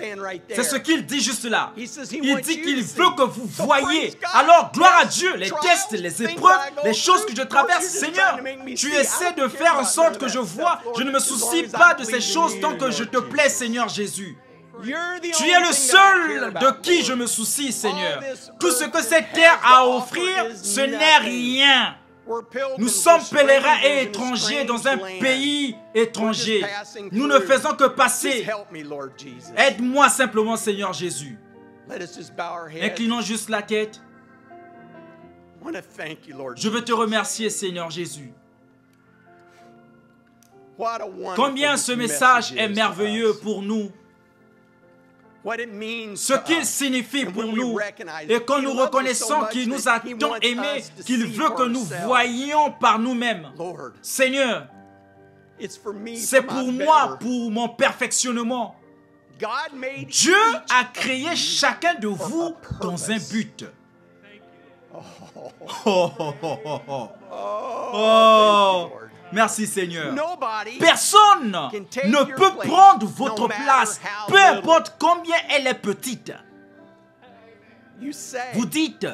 [SPEAKER 2] C'est ce qu'il dit juste là. Il dit qu'il veut que vous voyiez. Alors, gloire à Dieu, les tests, les épreuves, les choses que je traverse, Seigneur, tu essaies de faire en sorte que je vois. Je ne me soucie pas de ces choses tant que je te plais, Seigneur Jésus. Tu es le seul de qui je me soucie, Seigneur. Tout ce que cette terre a à offrir, ce n'est rien. Nous sommes pèlerins et étrangers dans un pays étranger. Nous ne faisons que passer. Aide-moi simplement, Seigneur Jésus. Inclinons juste la tête. Je veux te remercier, Seigneur Jésus. Combien ce message est merveilleux pour nous. Ce qu'il signifie pour nous, et quand nous reconnaissons qu'il nous a tant aimés, qu'il veut que nous voyions par nous-mêmes. Seigneur, C'est pour moi, pour mon perfectionnement. Dieu a créé chacun de vous dans un but. Oh, merci Seigneur. Personne ne peut prendre votre place, peu importe combien elle est petite. Vous dites,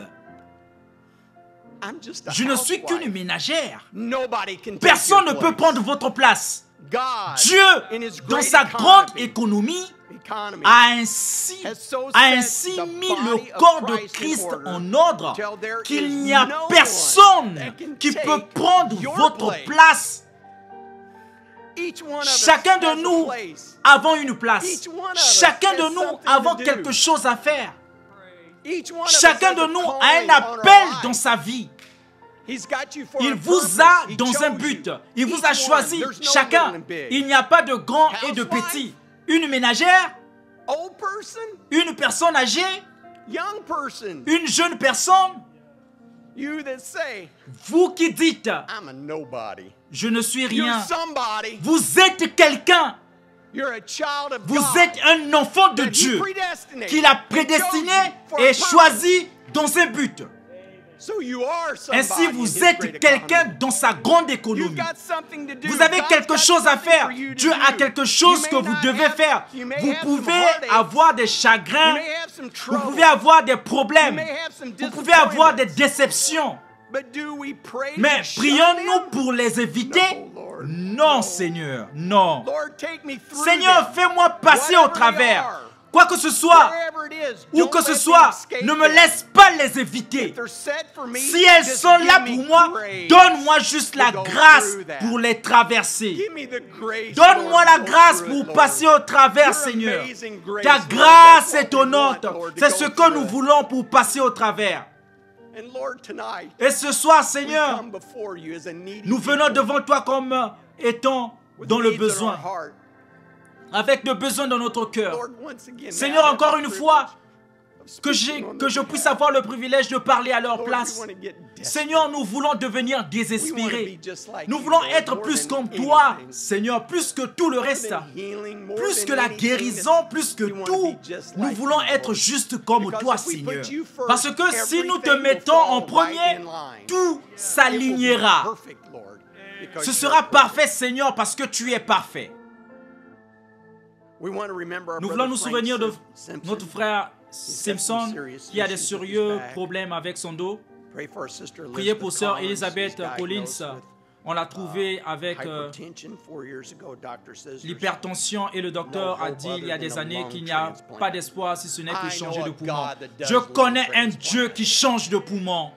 [SPEAKER 2] je ne suis qu'une ménagère. Personne ne peut prendre votre place. Dieu, dans sa grande économie, a ainsi mis le corps de Christ en ordre qu'il n'y a personne qui peut prendre votre place. Chacun de nous avons une place. Chacun de nous avons quelque chose à faire. Chacun de nous a un appel dans sa vie. Il vous a dans un but. Il vous a choisi. Chacun. Il n'y a pas de grand et de petit. Une ménagère, une personne âgée, une jeune personne. Vous qui dites, je ne suis rien. Vous êtes quelqu'un. Vous êtes un enfant de Dieu qu'il a prédestiné et choisi dans un but. Ainsi, vous êtes quelqu'un dans sa grande économie. Vous avez quelque chose à faire. Dieu a quelque chose que vous devez faire. Vous pouvez avoir des chagrins. Vous pouvez avoir des problèmes. Vous pouvez avoir des déceptions. Mais prions-nous pour les éviter? Non, Seigneur, non. Seigneur, fais-moi passer au travers. Quoi que ce soit, où que ce soit, ne me laisse pas les éviter. Si elles sont là pour moi, donne-moi juste la grâce pour les traverser. Donne-moi la grâce pour passer au travers, Seigneur. Ta grâce étonnante, c'est ce que nous voulons pour passer au travers. Et ce soir, Seigneur, nous venons devant toi comme étant dans le besoin. Avec le besoin dans notre cœur. Seigneur, encore une fois, que je puisse avoir le privilège de parler à leur place. Seigneur, nous voulons devenir désespérés. Nous voulons être plus comme toi, Seigneur, plus que tout le reste. Plus que la guérison, plus que tout. Nous voulons être juste comme toi, Seigneur. Parce que si nous te mettons en premier, tout s'alignera. Ce sera parfait, Seigneur, parce que tu es parfait. Nous voulons nous souvenir de notre frère Simpson qui a des sérieux problèmes avec son dos. Priez pour sœur Elizabeth Collins. On l'a trouvée avec l'hypertension et le docteur a dit il y a des années qu'il n'y a pas d'espoir si ce n'est que changer de poumon. Je connais un Dieu qui change de poumon.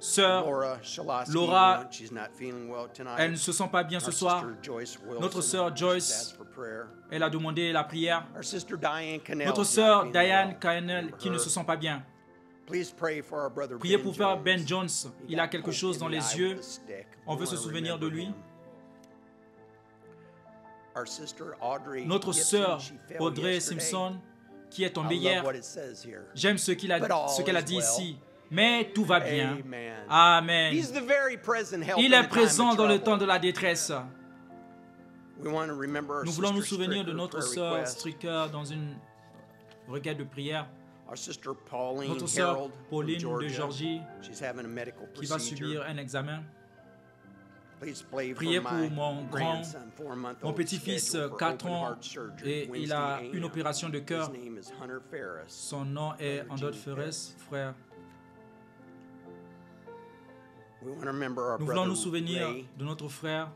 [SPEAKER 2] Sœur Laura, elle ne se sent pas bien ce soir. Notre sœur Joyce, elle a demandé la prière. Notre sœur Diane Cannell qui ne se sent pas bien. Priez pour frère Ben Jones. Il a quelque chose dans les yeux. On veut se souvenir de lui. Notre sœur Audrey Simpson qui est tombée hier. J'aime ce qu'elle a dit ici. Mais tout va bien. Amen. Il est présent dans le temps de la détresse. Nous voulons nous souvenir de notre sœur Stricker dans une requête de prière. Notre sœur Pauline de Georgie qui va subir un examen. Priez pour mon petit-fils, 4 ans, et il a une opération de cœur. Son nom est Hunter Ferris, frère. Nous voulons nous souvenir de notre frère,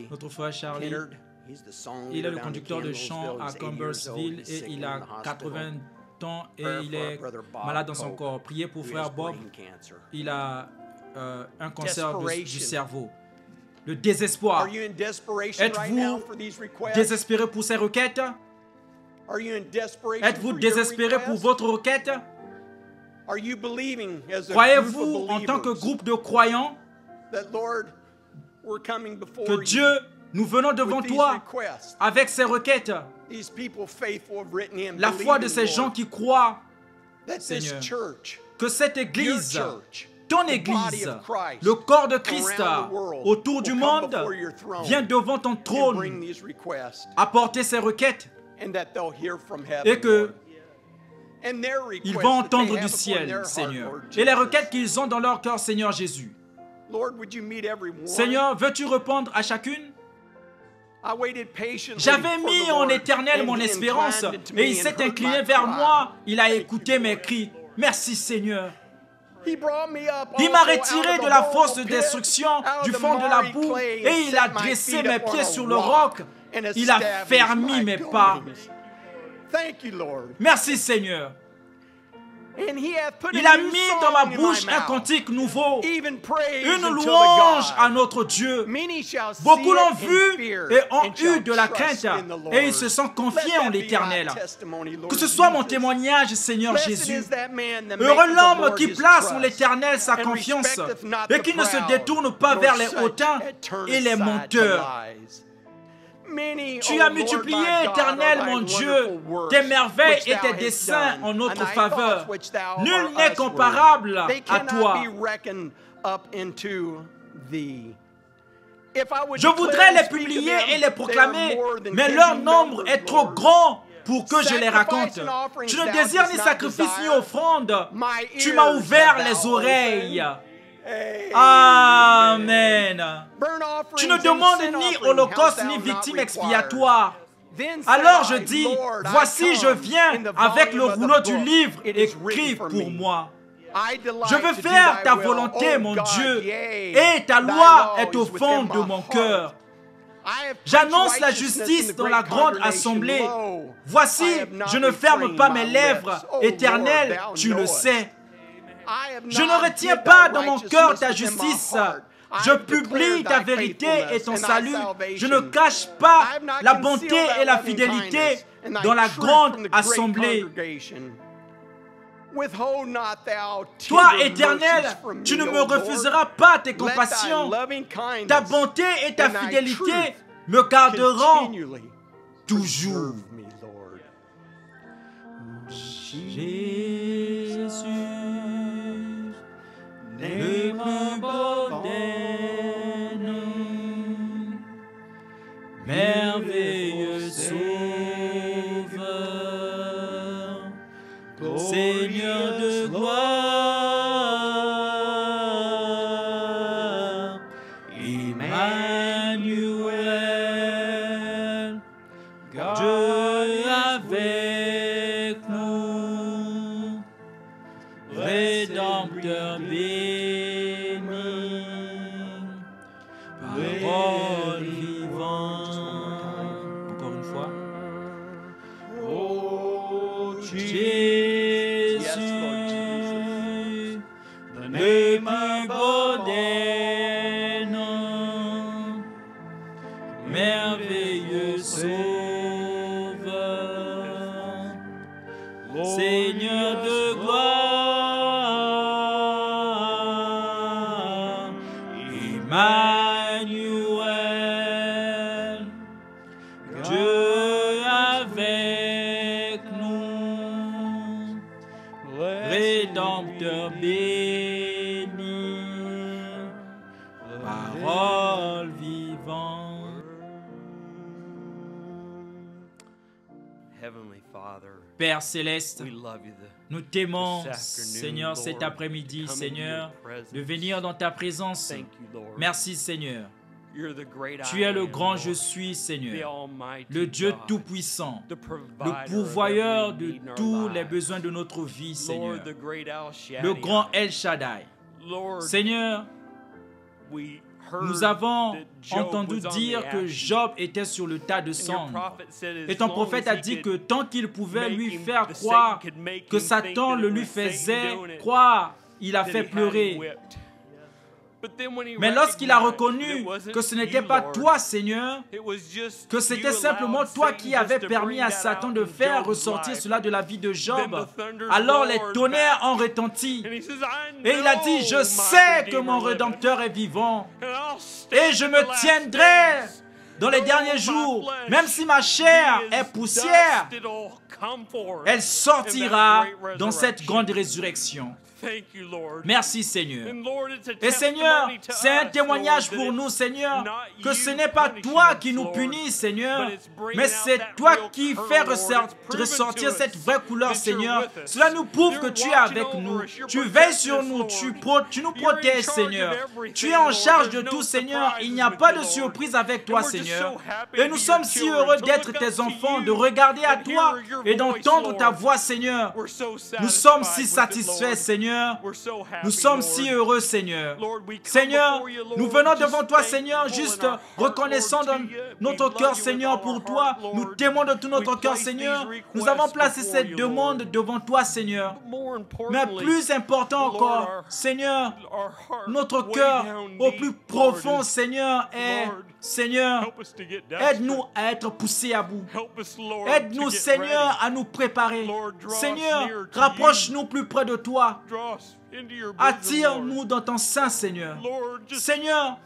[SPEAKER 2] notre frère Charlie. Il est le conducteur de chant à Converseville et il a 80 ans et il est malade dans son corps. Priez pour frère Bob. Il a un cancer du cerveau. Le désespoir. Êtes-vous désespéré pour ces requêtes? Êtes-vous désespéré pour votre requête? Croyez-vous en tant que groupe de croyants que Dieu, nous venons devant toi avec ces requêtes? La foi de ces gens qui croient, Seigneur, que cette église ton Église, le corps de Christ autour du monde, vient devant ton trône apporter ses requêtes et qu'ils vont entendre du ciel, Seigneur. Et les requêtes qu'ils ont dans leur cœur, Seigneur Jésus. Seigneur, veux-tu répondre à chacune? J'avais mis en Éternel mon espérance et il s'est incliné vers moi. Il a écouté mes cris. Merci Seigneur. Il m'a retiré de la fosse de destruction, du fond de la boue, et il a dressé mes pieds sur le roc. Il a fermé mes pas. Merci Seigneur. Il a mis dans ma bouche un cantique nouveau, une louange à notre Dieu. Beaucoup l'ont vu et ont eu de la crainte et ils se sont confiés en l'Éternel. Que ce soit mon témoignage, Seigneur Jésus. Heureux l'homme qui place en l'Éternel sa confiance et qui ne se détourne pas vers les hautains et les menteurs. Tu as multiplié, Éternel, mon Dieu, tes merveilles et tes desseins en notre faveur. Nul n'est comparable à toi. Je voudrais les publier et les proclamer, mais leur nombre est trop grand pour que je les raconte. Tu ne désires ni sacrifice ni offrande. Tu m'as ouvert les oreilles. Amen. Tu ne demandes ni holocauste ni victime expiatoire. Alors je dis, voici je viens avec le rouleau du livre écrit pour moi. Je veux faire ta volonté, mon Dieu, et ta loi est au fond de mon cœur. J'annonce la justice dans la grande assemblée. Voici, je ne ferme pas mes lèvres. Éternel, tu le sais. Je ne retiens pas dans mon cœur ta justice. Je publie ta vérité et ton salut. Je ne cache pas la bonté et la fidélité dans la grande assemblée. Toi, Éternel, tu ne me refuseras pas tes compassions. Ta bonté et ta fidélité me garderont toujours. Jésus, le plus beau des noms, merveilleux Sauveur, Seigneur de gloire, Emmanuel, Dieu avec nous, Rédempteur béni, parole vivante. Encore une fois. Oh Jésus, le plus beau des noms, merveilleux Sauveur, Seigneur de gloire, Emmanuel, Dieu avec nous, Rédempteur béni, parole vivante.
[SPEAKER 3] Heavenly Father,
[SPEAKER 2] Père céleste,
[SPEAKER 3] we love you.
[SPEAKER 2] nous t'aimons,
[SPEAKER 3] This afternoon,
[SPEAKER 2] Seigneur, cet
[SPEAKER 3] Lord,
[SPEAKER 2] après-midi,
[SPEAKER 3] come
[SPEAKER 2] Seigneur,
[SPEAKER 3] into your presence.
[SPEAKER 2] de venir dans ta présence.
[SPEAKER 3] Thank you, Lord.
[SPEAKER 2] Merci, Seigneur.
[SPEAKER 3] You're the great
[SPEAKER 2] Tu es
[SPEAKER 3] I
[SPEAKER 2] le
[SPEAKER 3] am,
[SPEAKER 2] grand
[SPEAKER 3] Lord,
[SPEAKER 2] je suis,
[SPEAKER 3] the
[SPEAKER 2] Seigneur,
[SPEAKER 3] Almighty
[SPEAKER 2] le Dieu
[SPEAKER 3] God,
[SPEAKER 2] tout-puissant,
[SPEAKER 3] the provider
[SPEAKER 2] le
[SPEAKER 3] of
[SPEAKER 2] pourvoyeur
[SPEAKER 3] every
[SPEAKER 2] de
[SPEAKER 3] need in our
[SPEAKER 2] tous les
[SPEAKER 3] lives.
[SPEAKER 2] besoins de notre vie, Seigneur,
[SPEAKER 3] Lord, the great El
[SPEAKER 2] le
[SPEAKER 3] Shaddai.
[SPEAKER 2] grand El Shaddai.
[SPEAKER 3] Lord,
[SPEAKER 2] Seigneur,
[SPEAKER 3] we heard
[SPEAKER 2] nous avons
[SPEAKER 3] that Job
[SPEAKER 2] entendu
[SPEAKER 3] was on
[SPEAKER 2] dire
[SPEAKER 3] the
[SPEAKER 2] que
[SPEAKER 3] ashes.
[SPEAKER 2] Job était sur le tas de
[SPEAKER 3] And your
[SPEAKER 2] cendres.
[SPEAKER 3] prophet said as
[SPEAKER 2] Et ton
[SPEAKER 3] long
[SPEAKER 2] prophète
[SPEAKER 3] as
[SPEAKER 2] a
[SPEAKER 3] he
[SPEAKER 2] dit
[SPEAKER 3] could
[SPEAKER 2] que tant qu'il pouvait
[SPEAKER 3] make
[SPEAKER 2] lui
[SPEAKER 3] him-
[SPEAKER 2] faire
[SPEAKER 3] the
[SPEAKER 2] croire
[SPEAKER 3] Satan could make
[SPEAKER 2] que
[SPEAKER 3] him think
[SPEAKER 2] Satan
[SPEAKER 3] that
[SPEAKER 2] le
[SPEAKER 3] it
[SPEAKER 2] lui
[SPEAKER 3] was Satan
[SPEAKER 2] faisait
[SPEAKER 3] doing it,
[SPEAKER 2] croire, il a
[SPEAKER 3] that he
[SPEAKER 2] fait
[SPEAKER 3] had him
[SPEAKER 2] pleurer.
[SPEAKER 3] whipped. But then when he
[SPEAKER 2] Mais lorsqu'il a
[SPEAKER 3] recognized
[SPEAKER 2] reconnu
[SPEAKER 3] it wasn't
[SPEAKER 2] que ce n'était
[SPEAKER 3] you,
[SPEAKER 2] pas
[SPEAKER 3] Lord,
[SPEAKER 2] toi, Seigneur,
[SPEAKER 3] it was just
[SPEAKER 2] que c'était
[SPEAKER 3] you
[SPEAKER 2] simplement
[SPEAKER 3] allowed
[SPEAKER 2] toi
[SPEAKER 3] Satan
[SPEAKER 2] qui avais
[SPEAKER 3] just to
[SPEAKER 2] permis
[SPEAKER 3] bring
[SPEAKER 2] à
[SPEAKER 3] that
[SPEAKER 2] Satan
[SPEAKER 3] out
[SPEAKER 2] de
[SPEAKER 3] in
[SPEAKER 2] faire
[SPEAKER 3] Job's
[SPEAKER 2] ressortir
[SPEAKER 3] life.
[SPEAKER 2] cela de la vie de Job.
[SPEAKER 3] Then the thunders
[SPEAKER 2] Alors les
[SPEAKER 3] roared
[SPEAKER 2] tonnerres
[SPEAKER 3] back.
[SPEAKER 2] ont retenti.
[SPEAKER 3] And he says, I
[SPEAKER 2] Et il a dit,
[SPEAKER 3] know
[SPEAKER 2] je
[SPEAKER 3] my
[SPEAKER 2] sais que mon
[SPEAKER 3] Redeemer liveth,
[SPEAKER 2] Rédempteur est vivant.
[SPEAKER 3] and I'll
[SPEAKER 2] Et
[SPEAKER 3] stand
[SPEAKER 2] je
[SPEAKER 3] the
[SPEAKER 2] me
[SPEAKER 3] last
[SPEAKER 2] tiendrai
[SPEAKER 3] days.
[SPEAKER 2] dans les derniers jours, même si ma chair
[SPEAKER 3] Be as
[SPEAKER 2] est poussière,
[SPEAKER 3] dust, it'll come forth
[SPEAKER 2] elle
[SPEAKER 3] in
[SPEAKER 2] sortira
[SPEAKER 3] that great
[SPEAKER 2] dans cette
[SPEAKER 3] resurrection.
[SPEAKER 2] grande résurrection.
[SPEAKER 3] Thank you, Lord.
[SPEAKER 2] Merci, Seigneur.
[SPEAKER 3] And Lord, it's a
[SPEAKER 2] Et Seigneur,
[SPEAKER 3] testimony to
[SPEAKER 2] c'est un
[SPEAKER 3] us,
[SPEAKER 2] témoignage
[SPEAKER 3] Lord,
[SPEAKER 2] pour
[SPEAKER 3] that
[SPEAKER 2] nous,
[SPEAKER 3] it's
[SPEAKER 2] Seigneur,
[SPEAKER 3] not
[SPEAKER 2] que ce
[SPEAKER 3] you
[SPEAKER 2] n'est pas
[SPEAKER 3] punishing
[SPEAKER 2] toi
[SPEAKER 3] us,
[SPEAKER 2] qui nous
[SPEAKER 3] Lord,
[SPEAKER 2] punis, Seigneur,
[SPEAKER 3] but it's bringing
[SPEAKER 2] mais
[SPEAKER 3] out
[SPEAKER 2] c'est
[SPEAKER 3] that
[SPEAKER 2] toi
[SPEAKER 3] real
[SPEAKER 2] qui
[SPEAKER 3] color,
[SPEAKER 2] fais
[SPEAKER 3] Lord. It's proven
[SPEAKER 2] ressortir
[SPEAKER 3] to
[SPEAKER 2] cette
[SPEAKER 3] us
[SPEAKER 2] vraie couleur,
[SPEAKER 3] that you're
[SPEAKER 2] Seigneur.
[SPEAKER 3] with us.
[SPEAKER 2] Cela nous prouve que
[SPEAKER 3] You're
[SPEAKER 2] tu es
[SPEAKER 3] watching
[SPEAKER 2] avec
[SPEAKER 3] over
[SPEAKER 2] nous.
[SPEAKER 3] us. You're
[SPEAKER 2] Tu veilles
[SPEAKER 3] protecting
[SPEAKER 2] sur
[SPEAKER 3] us,
[SPEAKER 2] nous,
[SPEAKER 3] Lord.
[SPEAKER 2] tu nous
[SPEAKER 3] You're in
[SPEAKER 2] protèges,
[SPEAKER 3] charge
[SPEAKER 2] Seigneur.
[SPEAKER 3] of everything,
[SPEAKER 2] Tu es en
[SPEAKER 3] Lord.
[SPEAKER 2] charge de
[SPEAKER 3] There's
[SPEAKER 2] tout,
[SPEAKER 3] no
[SPEAKER 2] Seigneur. Il n'y a
[SPEAKER 3] surprises
[SPEAKER 2] pas
[SPEAKER 3] with
[SPEAKER 2] de
[SPEAKER 3] you, Lord.
[SPEAKER 2] surprise avec
[SPEAKER 3] And
[SPEAKER 2] toi,
[SPEAKER 3] we're just
[SPEAKER 2] Seigneur.
[SPEAKER 3] so happy
[SPEAKER 2] Et
[SPEAKER 3] to
[SPEAKER 2] nous
[SPEAKER 3] be
[SPEAKER 2] sommes
[SPEAKER 3] your
[SPEAKER 2] si
[SPEAKER 3] children,
[SPEAKER 2] heureux
[SPEAKER 3] to
[SPEAKER 2] d'être
[SPEAKER 3] look
[SPEAKER 2] tes
[SPEAKER 3] up to
[SPEAKER 2] enfants, de
[SPEAKER 3] you
[SPEAKER 2] regarder à
[SPEAKER 3] and
[SPEAKER 2] toi
[SPEAKER 3] hear your
[SPEAKER 2] et
[SPEAKER 3] voice,
[SPEAKER 2] d'entendre ta
[SPEAKER 3] Lord.
[SPEAKER 2] voix, Seigneur.
[SPEAKER 3] We're so
[SPEAKER 2] Nous sommes si
[SPEAKER 3] satisfied with it,
[SPEAKER 2] satisfaits,
[SPEAKER 3] Lord.
[SPEAKER 2] Seigneur.
[SPEAKER 3] We're so happy,
[SPEAKER 2] Nous sommes
[SPEAKER 3] Lord.
[SPEAKER 2] si heureux, Seigneur.
[SPEAKER 3] Lord, we come
[SPEAKER 2] Seigneur,
[SPEAKER 3] before you, Lord,
[SPEAKER 2] nous venons
[SPEAKER 3] just
[SPEAKER 2] devant toi, Seigneur,
[SPEAKER 3] thankful
[SPEAKER 2] juste
[SPEAKER 3] in our heart,
[SPEAKER 2] reconnaissant
[SPEAKER 3] Lord,
[SPEAKER 2] dans
[SPEAKER 3] to you.
[SPEAKER 2] notre
[SPEAKER 3] We
[SPEAKER 2] cœur,
[SPEAKER 3] love you
[SPEAKER 2] Seigneur,
[SPEAKER 3] with all
[SPEAKER 2] pour
[SPEAKER 3] our
[SPEAKER 2] toi.
[SPEAKER 3] heart,
[SPEAKER 2] Nous
[SPEAKER 3] Lord.
[SPEAKER 2] t'aimons de tout notre
[SPEAKER 3] We
[SPEAKER 2] cœur,
[SPEAKER 3] place
[SPEAKER 2] Seigneur.
[SPEAKER 3] these
[SPEAKER 2] Nous avons
[SPEAKER 3] requests
[SPEAKER 2] placé
[SPEAKER 3] before
[SPEAKER 2] cette
[SPEAKER 3] you,
[SPEAKER 2] demande
[SPEAKER 3] Lord.
[SPEAKER 2] devant toi, Seigneur.
[SPEAKER 3] More
[SPEAKER 2] Mais
[SPEAKER 3] importantly,
[SPEAKER 2] plus important
[SPEAKER 3] Lord,
[SPEAKER 2] encore,
[SPEAKER 3] our
[SPEAKER 2] Seigneur,
[SPEAKER 3] heart
[SPEAKER 2] notre
[SPEAKER 3] way
[SPEAKER 2] cœur
[SPEAKER 3] down
[SPEAKER 2] au
[SPEAKER 3] deep,
[SPEAKER 2] plus
[SPEAKER 3] Lord,
[SPEAKER 2] profond,
[SPEAKER 3] is,
[SPEAKER 2] Seigneur, est,
[SPEAKER 3] Lord,
[SPEAKER 2] Seigneur,
[SPEAKER 3] help us to get
[SPEAKER 2] aide-nous
[SPEAKER 3] desperate.
[SPEAKER 2] à être poussés à bout.
[SPEAKER 3] Help us, Lord,
[SPEAKER 2] Aide-nous,
[SPEAKER 3] to get
[SPEAKER 2] Seigneur,
[SPEAKER 3] ready.
[SPEAKER 2] à nous préparer.
[SPEAKER 3] Lord, draw us
[SPEAKER 2] Seigneur,
[SPEAKER 3] near to
[SPEAKER 2] rapproche-nous plus près de toi.
[SPEAKER 3] Draw us into your bosom,
[SPEAKER 2] Attire-nous
[SPEAKER 3] Lord.
[SPEAKER 2] dans ton sein, Seigneur.
[SPEAKER 3] Lord, just
[SPEAKER 2] Seigneur,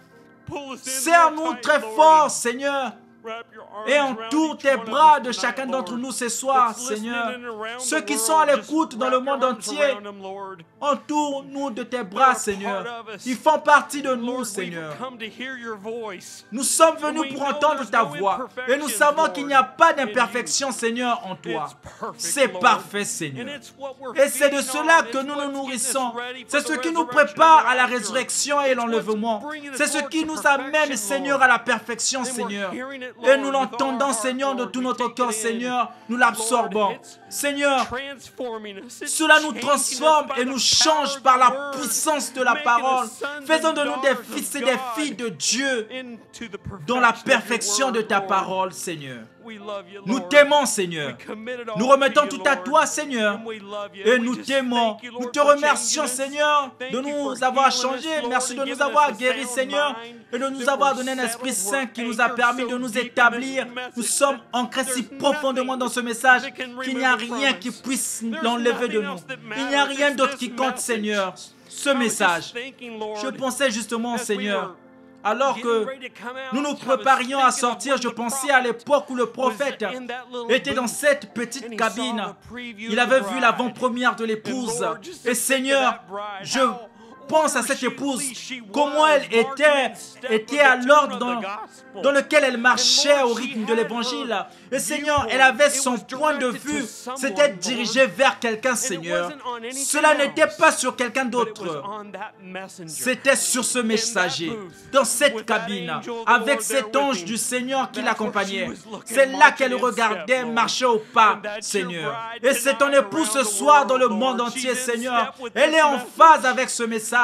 [SPEAKER 3] pull us in
[SPEAKER 2] serre-nous
[SPEAKER 3] real tight,
[SPEAKER 2] très
[SPEAKER 3] Lord,
[SPEAKER 2] fort,
[SPEAKER 3] and
[SPEAKER 2] Seigneur,
[SPEAKER 3] wrap your arms
[SPEAKER 2] et
[SPEAKER 3] around
[SPEAKER 2] entoure
[SPEAKER 3] each
[SPEAKER 2] tes
[SPEAKER 3] one of
[SPEAKER 2] bras
[SPEAKER 3] us
[SPEAKER 2] de
[SPEAKER 3] tonight,
[SPEAKER 2] chacun d'entre
[SPEAKER 3] Lord.
[SPEAKER 2] nous ce soir,
[SPEAKER 3] That's listening
[SPEAKER 2] Seigneur.
[SPEAKER 3] and around
[SPEAKER 2] Ceux
[SPEAKER 3] the
[SPEAKER 2] qui
[SPEAKER 3] world,
[SPEAKER 2] sont à
[SPEAKER 3] just
[SPEAKER 2] l'écoute dans le
[SPEAKER 3] wrap your
[SPEAKER 2] monde
[SPEAKER 3] arms
[SPEAKER 2] entier,
[SPEAKER 3] around them, Lord.
[SPEAKER 2] entoure-nous de tes
[SPEAKER 3] They're
[SPEAKER 2] bras,
[SPEAKER 3] a
[SPEAKER 2] Seigneur.
[SPEAKER 3] part of us.
[SPEAKER 2] Ils font partie de nous,
[SPEAKER 3] Lord, we've
[SPEAKER 2] Seigneur.
[SPEAKER 3] come to hear your voice.
[SPEAKER 2] Nous sommes
[SPEAKER 3] And
[SPEAKER 2] venus
[SPEAKER 3] we
[SPEAKER 2] pour
[SPEAKER 3] know
[SPEAKER 2] entendre
[SPEAKER 3] there's
[SPEAKER 2] ta
[SPEAKER 3] no
[SPEAKER 2] voix. Et nous
[SPEAKER 3] imperfections,
[SPEAKER 2] savons qu'il n'y a
[SPEAKER 3] Lord,
[SPEAKER 2] pas
[SPEAKER 3] in you.
[SPEAKER 2] d'imperfection, Seigneur, en toi.
[SPEAKER 3] It's perfect,
[SPEAKER 2] C'est
[SPEAKER 3] Lord.
[SPEAKER 2] parfait,
[SPEAKER 3] And
[SPEAKER 2] Seigneur.
[SPEAKER 3] it's what we're
[SPEAKER 2] Et c'est de
[SPEAKER 3] feeding
[SPEAKER 2] cela
[SPEAKER 3] on.
[SPEAKER 2] que
[SPEAKER 3] It's
[SPEAKER 2] nous
[SPEAKER 3] what's
[SPEAKER 2] nous
[SPEAKER 3] getting us
[SPEAKER 2] nourrissons.
[SPEAKER 3] ready for
[SPEAKER 2] C'est
[SPEAKER 3] the
[SPEAKER 2] ce qui nous
[SPEAKER 3] resurrection
[SPEAKER 2] prépare
[SPEAKER 3] and
[SPEAKER 2] à la
[SPEAKER 3] rapture.
[SPEAKER 2] résurrection et
[SPEAKER 3] It's what's
[SPEAKER 2] l'enlèvement.
[SPEAKER 3] bringing us,
[SPEAKER 2] C'est ce
[SPEAKER 3] Lord,
[SPEAKER 2] qui
[SPEAKER 3] to
[SPEAKER 2] nous amène,
[SPEAKER 3] perfection,
[SPEAKER 2] Seigneur,
[SPEAKER 3] Lord.
[SPEAKER 2] à la perfection,
[SPEAKER 3] And we're
[SPEAKER 2] Seigneur.
[SPEAKER 3] hearing it,
[SPEAKER 2] Et
[SPEAKER 3] Lord,
[SPEAKER 2] nous
[SPEAKER 3] with all
[SPEAKER 2] l'entendons,
[SPEAKER 3] our
[SPEAKER 2] Seigneur, de
[SPEAKER 3] heart,
[SPEAKER 2] tout
[SPEAKER 3] Lord.
[SPEAKER 2] notre
[SPEAKER 3] We take
[SPEAKER 2] cœur,
[SPEAKER 3] it in.
[SPEAKER 2] Seigneur. Nous
[SPEAKER 3] Lord,
[SPEAKER 2] l'absorbons.
[SPEAKER 3] it's
[SPEAKER 2] Seigneur,
[SPEAKER 3] transforming us. It's
[SPEAKER 2] cela nous
[SPEAKER 3] changing us
[SPEAKER 2] transforme
[SPEAKER 3] by
[SPEAKER 2] et
[SPEAKER 3] the
[SPEAKER 2] nous
[SPEAKER 3] power
[SPEAKER 2] change
[SPEAKER 3] of
[SPEAKER 2] par
[SPEAKER 3] the
[SPEAKER 2] la
[SPEAKER 3] word,
[SPEAKER 2] puissance de la
[SPEAKER 3] making
[SPEAKER 2] parole.
[SPEAKER 3] us sons
[SPEAKER 2] Faisons
[SPEAKER 3] and
[SPEAKER 2] de nous des
[SPEAKER 3] daughters
[SPEAKER 2] fils
[SPEAKER 3] of
[SPEAKER 2] et des
[SPEAKER 3] God
[SPEAKER 2] filles de Dieu
[SPEAKER 3] into the
[SPEAKER 2] dans la
[SPEAKER 3] perfection of your
[SPEAKER 2] perfection de
[SPEAKER 3] word,
[SPEAKER 2] ta
[SPEAKER 3] Lord.
[SPEAKER 2] parole, Seigneur.
[SPEAKER 3] We love you,
[SPEAKER 2] Nous
[SPEAKER 3] Lord.
[SPEAKER 2] t'aimons, Seigneur.
[SPEAKER 3] We commit it all
[SPEAKER 2] Nous remettons
[SPEAKER 3] to you,
[SPEAKER 2] tout à
[SPEAKER 3] Lord.
[SPEAKER 2] toi, Seigneur.
[SPEAKER 3] And we love you.
[SPEAKER 2] Et
[SPEAKER 3] And we
[SPEAKER 2] nous
[SPEAKER 3] just
[SPEAKER 2] t'aimons.
[SPEAKER 3] thank you,
[SPEAKER 2] Nous
[SPEAKER 3] Lord,
[SPEAKER 2] te
[SPEAKER 3] for
[SPEAKER 2] remercions,
[SPEAKER 3] changing us.
[SPEAKER 2] Seigneur,
[SPEAKER 3] Thank
[SPEAKER 2] de
[SPEAKER 3] you
[SPEAKER 2] nous
[SPEAKER 3] for
[SPEAKER 2] avoir
[SPEAKER 3] healing us,
[SPEAKER 2] changés.
[SPEAKER 3] Lord,
[SPEAKER 2] Merci
[SPEAKER 3] and
[SPEAKER 2] de nous
[SPEAKER 3] giving
[SPEAKER 2] avoir
[SPEAKER 3] us a
[SPEAKER 2] guéris,
[SPEAKER 3] sound
[SPEAKER 2] Seigneur,
[SPEAKER 3] mind,
[SPEAKER 2] et de nous
[SPEAKER 3] that
[SPEAKER 2] avoir
[SPEAKER 3] we're
[SPEAKER 2] donné un esprit
[SPEAKER 3] settled,
[SPEAKER 2] saint
[SPEAKER 3] we're
[SPEAKER 2] qui nous a
[SPEAKER 3] anchored
[SPEAKER 2] permis
[SPEAKER 3] so
[SPEAKER 2] de nous
[SPEAKER 3] deep in
[SPEAKER 2] établir.
[SPEAKER 3] this
[SPEAKER 2] Nous
[SPEAKER 3] message
[SPEAKER 2] sommes
[SPEAKER 3] that
[SPEAKER 2] ancrés si
[SPEAKER 3] there's
[SPEAKER 2] profondément dans ce
[SPEAKER 3] nothing
[SPEAKER 2] message
[SPEAKER 3] that can
[SPEAKER 2] qu'il n'y a
[SPEAKER 3] remove
[SPEAKER 2] rien
[SPEAKER 3] from
[SPEAKER 2] qui
[SPEAKER 3] us.
[SPEAKER 2] puisse
[SPEAKER 3] There's
[SPEAKER 2] l'enlever de
[SPEAKER 3] nothing
[SPEAKER 2] nous.
[SPEAKER 3] else that
[SPEAKER 2] Il n'y a
[SPEAKER 3] matters.
[SPEAKER 2] rien
[SPEAKER 3] It's
[SPEAKER 2] d'autre
[SPEAKER 3] this
[SPEAKER 2] qui compte,
[SPEAKER 3] message.
[SPEAKER 2] Seigneur. Ce
[SPEAKER 3] I was just
[SPEAKER 2] message.
[SPEAKER 3] thinking, Lord,
[SPEAKER 2] Je pensais justement,
[SPEAKER 3] as we
[SPEAKER 2] Seigneur,
[SPEAKER 3] were
[SPEAKER 2] alors
[SPEAKER 3] getting
[SPEAKER 2] que
[SPEAKER 3] ready to come out,
[SPEAKER 2] nous nous
[SPEAKER 3] I was
[SPEAKER 2] préparions à
[SPEAKER 3] thinking of
[SPEAKER 2] sortir,
[SPEAKER 3] when
[SPEAKER 2] je
[SPEAKER 3] the
[SPEAKER 2] pensais à
[SPEAKER 3] prophet
[SPEAKER 2] l'époque où le
[SPEAKER 3] was
[SPEAKER 2] prophète
[SPEAKER 3] in that little
[SPEAKER 2] était dans
[SPEAKER 3] booth,
[SPEAKER 2] cette petite
[SPEAKER 3] and he
[SPEAKER 2] cabine.
[SPEAKER 3] saw the preview
[SPEAKER 2] Il
[SPEAKER 3] of the
[SPEAKER 2] avait vu
[SPEAKER 3] bride.
[SPEAKER 2] l'avant-première de l'épouse.
[SPEAKER 3] And Lord, just
[SPEAKER 2] Et
[SPEAKER 3] to think of
[SPEAKER 2] Seigneur,
[SPEAKER 3] that bride,
[SPEAKER 2] je
[SPEAKER 3] how
[SPEAKER 2] pense à
[SPEAKER 3] ordered
[SPEAKER 2] cette épouse,
[SPEAKER 3] she
[SPEAKER 2] comment
[SPEAKER 3] was,
[SPEAKER 2] elle
[SPEAKER 3] marching in step
[SPEAKER 2] était
[SPEAKER 3] with
[SPEAKER 2] à
[SPEAKER 3] the
[SPEAKER 2] l'ordre
[SPEAKER 3] tune of
[SPEAKER 2] dans,
[SPEAKER 3] the gospel.
[SPEAKER 2] dans lequel elle marchait
[SPEAKER 3] And Lord,
[SPEAKER 2] au
[SPEAKER 3] she
[SPEAKER 2] rythme de
[SPEAKER 3] had
[SPEAKER 2] l'évangile.
[SPEAKER 3] her
[SPEAKER 2] Et Seigneur, elle
[SPEAKER 3] viewpoint.
[SPEAKER 2] avait
[SPEAKER 3] It
[SPEAKER 2] son
[SPEAKER 3] was
[SPEAKER 2] point de
[SPEAKER 3] directed to
[SPEAKER 2] vue.
[SPEAKER 3] someone,
[SPEAKER 2] C'était
[SPEAKER 3] Lord.
[SPEAKER 2] dirigé vers quelqu'un,
[SPEAKER 3] And it
[SPEAKER 2] Seigneur.
[SPEAKER 3] wasn't on anything
[SPEAKER 2] Cela n'était
[SPEAKER 3] else,
[SPEAKER 2] pas sur quelqu'un
[SPEAKER 3] but it was
[SPEAKER 2] d'autre.
[SPEAKER 3] on that messenger.
[SPEAKER 2] C'était sur ce messager, dans cette cabine, avec cet ange du Seigneur qui l'accompagnait. C'est là qu'elle regardait marcher au pas, Seigneur. Et c'est ton époux ce soir dans le monde entier, Seigneur. Elle est en phase avec ce message.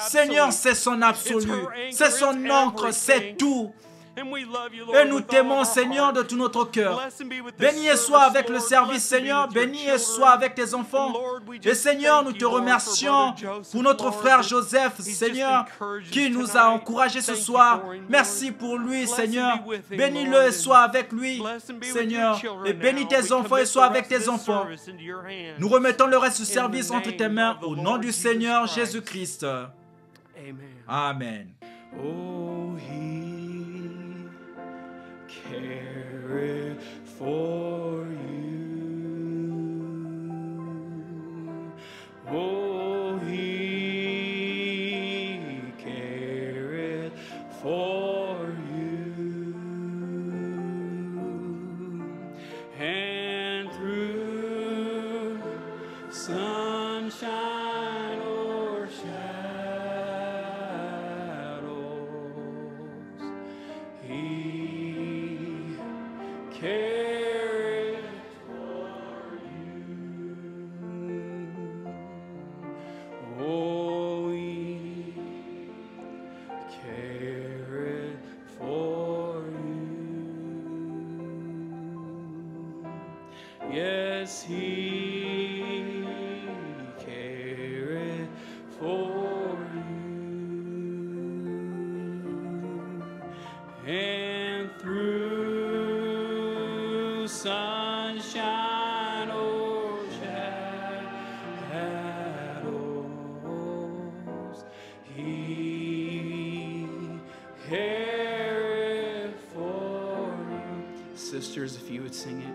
[SPEAKER 2] Seigneur, c'est son absolu, c'est son encre, c'est tout. Et nous t'aimons, Seigneur, de tout notre cœur. Béni et sois avec le service, Seigneur. Béni et sois avec tes enfants. Et Seigneur, nous te remercions pour notre frère Joseph, Seigneur, qui nous a encouragés ce soir. Merci pour lui, Seigneur. Bénis-le et sois avec lui, Seigneur. Et bénis tes enfants et sois avec tes enfants. Nous remettons le reste du service entre tes mains au nom du Seigneur Jésus-Christ. Amen.
[SPEAKER 1] Oh, he careth for you. Oh, he careth for you. And through sunshine or shadows, he careth for you. Oh, he careth for you. Yes, he careth for you. And through sunshine or shadows, he careth for you. Sisters, if you would sing it.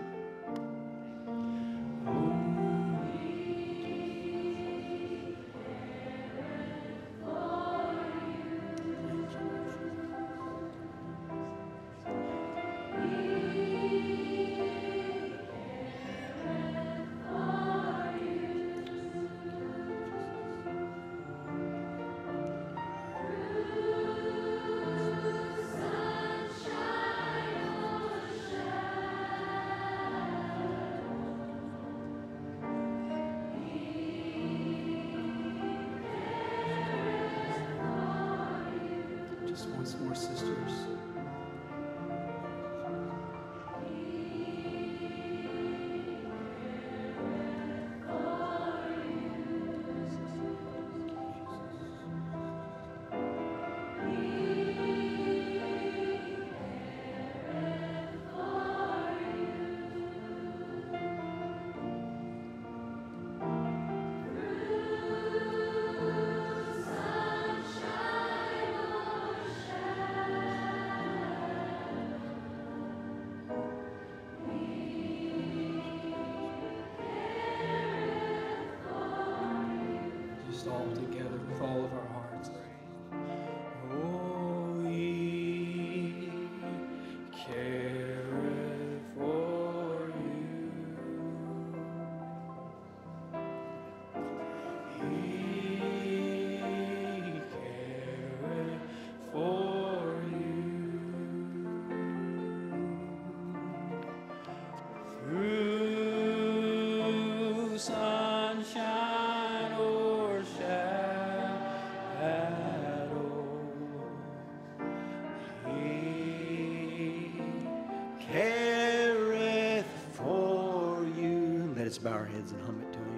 [SPEAKER 4] just once more, sisters. Just all together with all of our hearts. Oh, He careth for you. He careth for you. Through sunshine or shadow, He careth for you. Let us bow our heads and hum it to Him.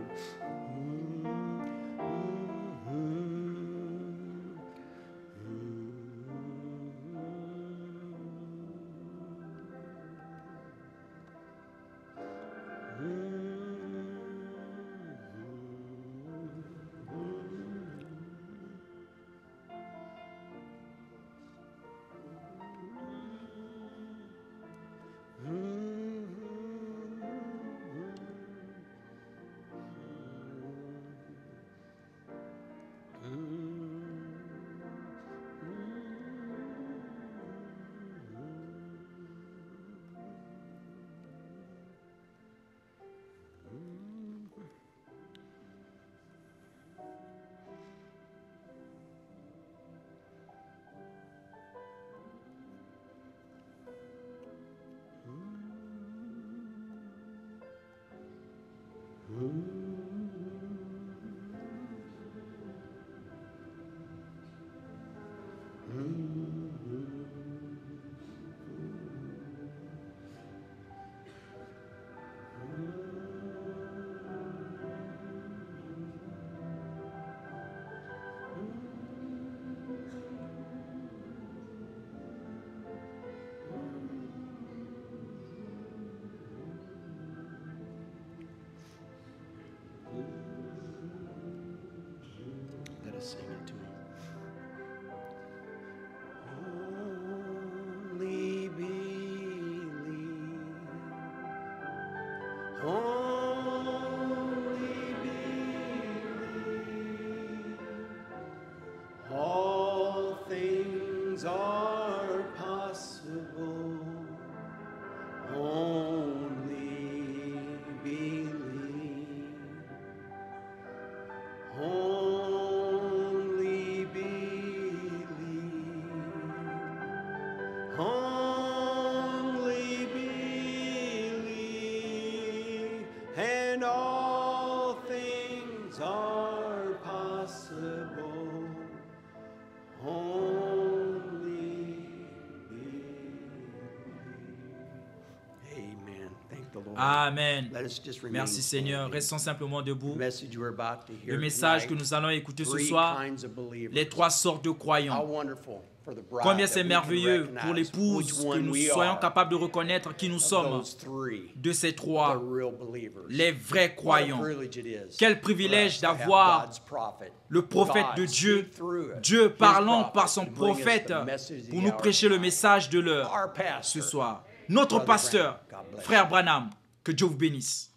[SPEAKER 4] Let us sing it to Him. Only believe. Only believe. All things are possible. Only believe. Only believe. Only believe. And all things are possible. Only believe. Amen. Thank the Lord.
[SPEAKER 2] Amen.
[SPEAKER 4] Let us just remain
[SPEAKER 2] Merci Seigneur.
[SPEAKER 4] standing.
[SPEAKER 2] Restons simplement debout.
[SPEAKER 4] The message we're about to hear
[SPEAKER 2] Le message que
[SPEAKER 4] tonight,
[SPEAKER 2] nous allons écouter ce
[SPEAKER 4] three
[SPEAKER 2] soir,
[SPEAKER 4] kinds of believers.
[SPEAKER 2] les trois sortes de
[SPEAKER 4] How
[SPEAKER 2] croyants.
[SPEAKER 4] wonderful for the bride
[SPEAKER 2] Combien
[SPEAKER 4] that
[SPEAKER 2] c'est
[SPEAKER 4] we can
[SPEAKER 2] merveilleux pour
[SPEAKER 4] recognize
[SPEAKER 2] l'épouse
[SPEAKER 4] which
[SPEAKER 2] que
[SPEAKER 4] one
[SPEAKER 2] nous
[SPEAKER 4] we
[SPEAKER 2] soyons
[SPEAKER 4] are
[SPEAKER 2] capables de reconnaître qui nous
[SPEAKER 4] of
[SPEAKER 2] sommes
[SPEAKER 4] those three,
[SPEAKER 2] de ces
[SPEAKER 4] the
[SPEAKER 2] trois,
[SPEAKER 4] real believers.
[SPEAKER 2] les vrais
[SPEAKER 4] What a
[SPEAKER 2] croyants.
[SPEAKER 4] privilege it is
[SPEAKER 2] Quel
[SPEAKER 4] for
[SPEAKER 2] privilège
[SPEAKER 4] us to have
[SPEAKER 2] d'avoir
[SPEAKER 4] God's prophet,
[SPEAKER 2] le prophète
[SPEAKER 4] God
[SPEAKER 2] de Dieu,
[SPEAKER 4] speak through us,
[SPEAKER 2] Dieu
[SPEAKER 4] His
[SPEAKER 2] parlant
[SPEAKER 4] prophet,
[SPEAKER 2] par son
[SPEAKER 4] to bring us the
[SPEAKER 2] prophète
[SPEAKER 4] message of the
[SPEAKER 2] pour nous
[SPEAKER 4] hour.
[SPEAKER 2] prêcher le message de l'heure
[SPEAKER 4] Our
[SPEAKER 2] ce
[SPEAKER 4] pastor,
[SPEAKER 2] soir. Notre
[SPEAKER 4] Brother
[SPEAKER 2] pasteur,
[SPEAKER 4] Branham, God bless
[SPEAKER 2] frère
[SPEAKER 4] you.
[SPEAKER 2] Branham, que Dieu vous bénisse.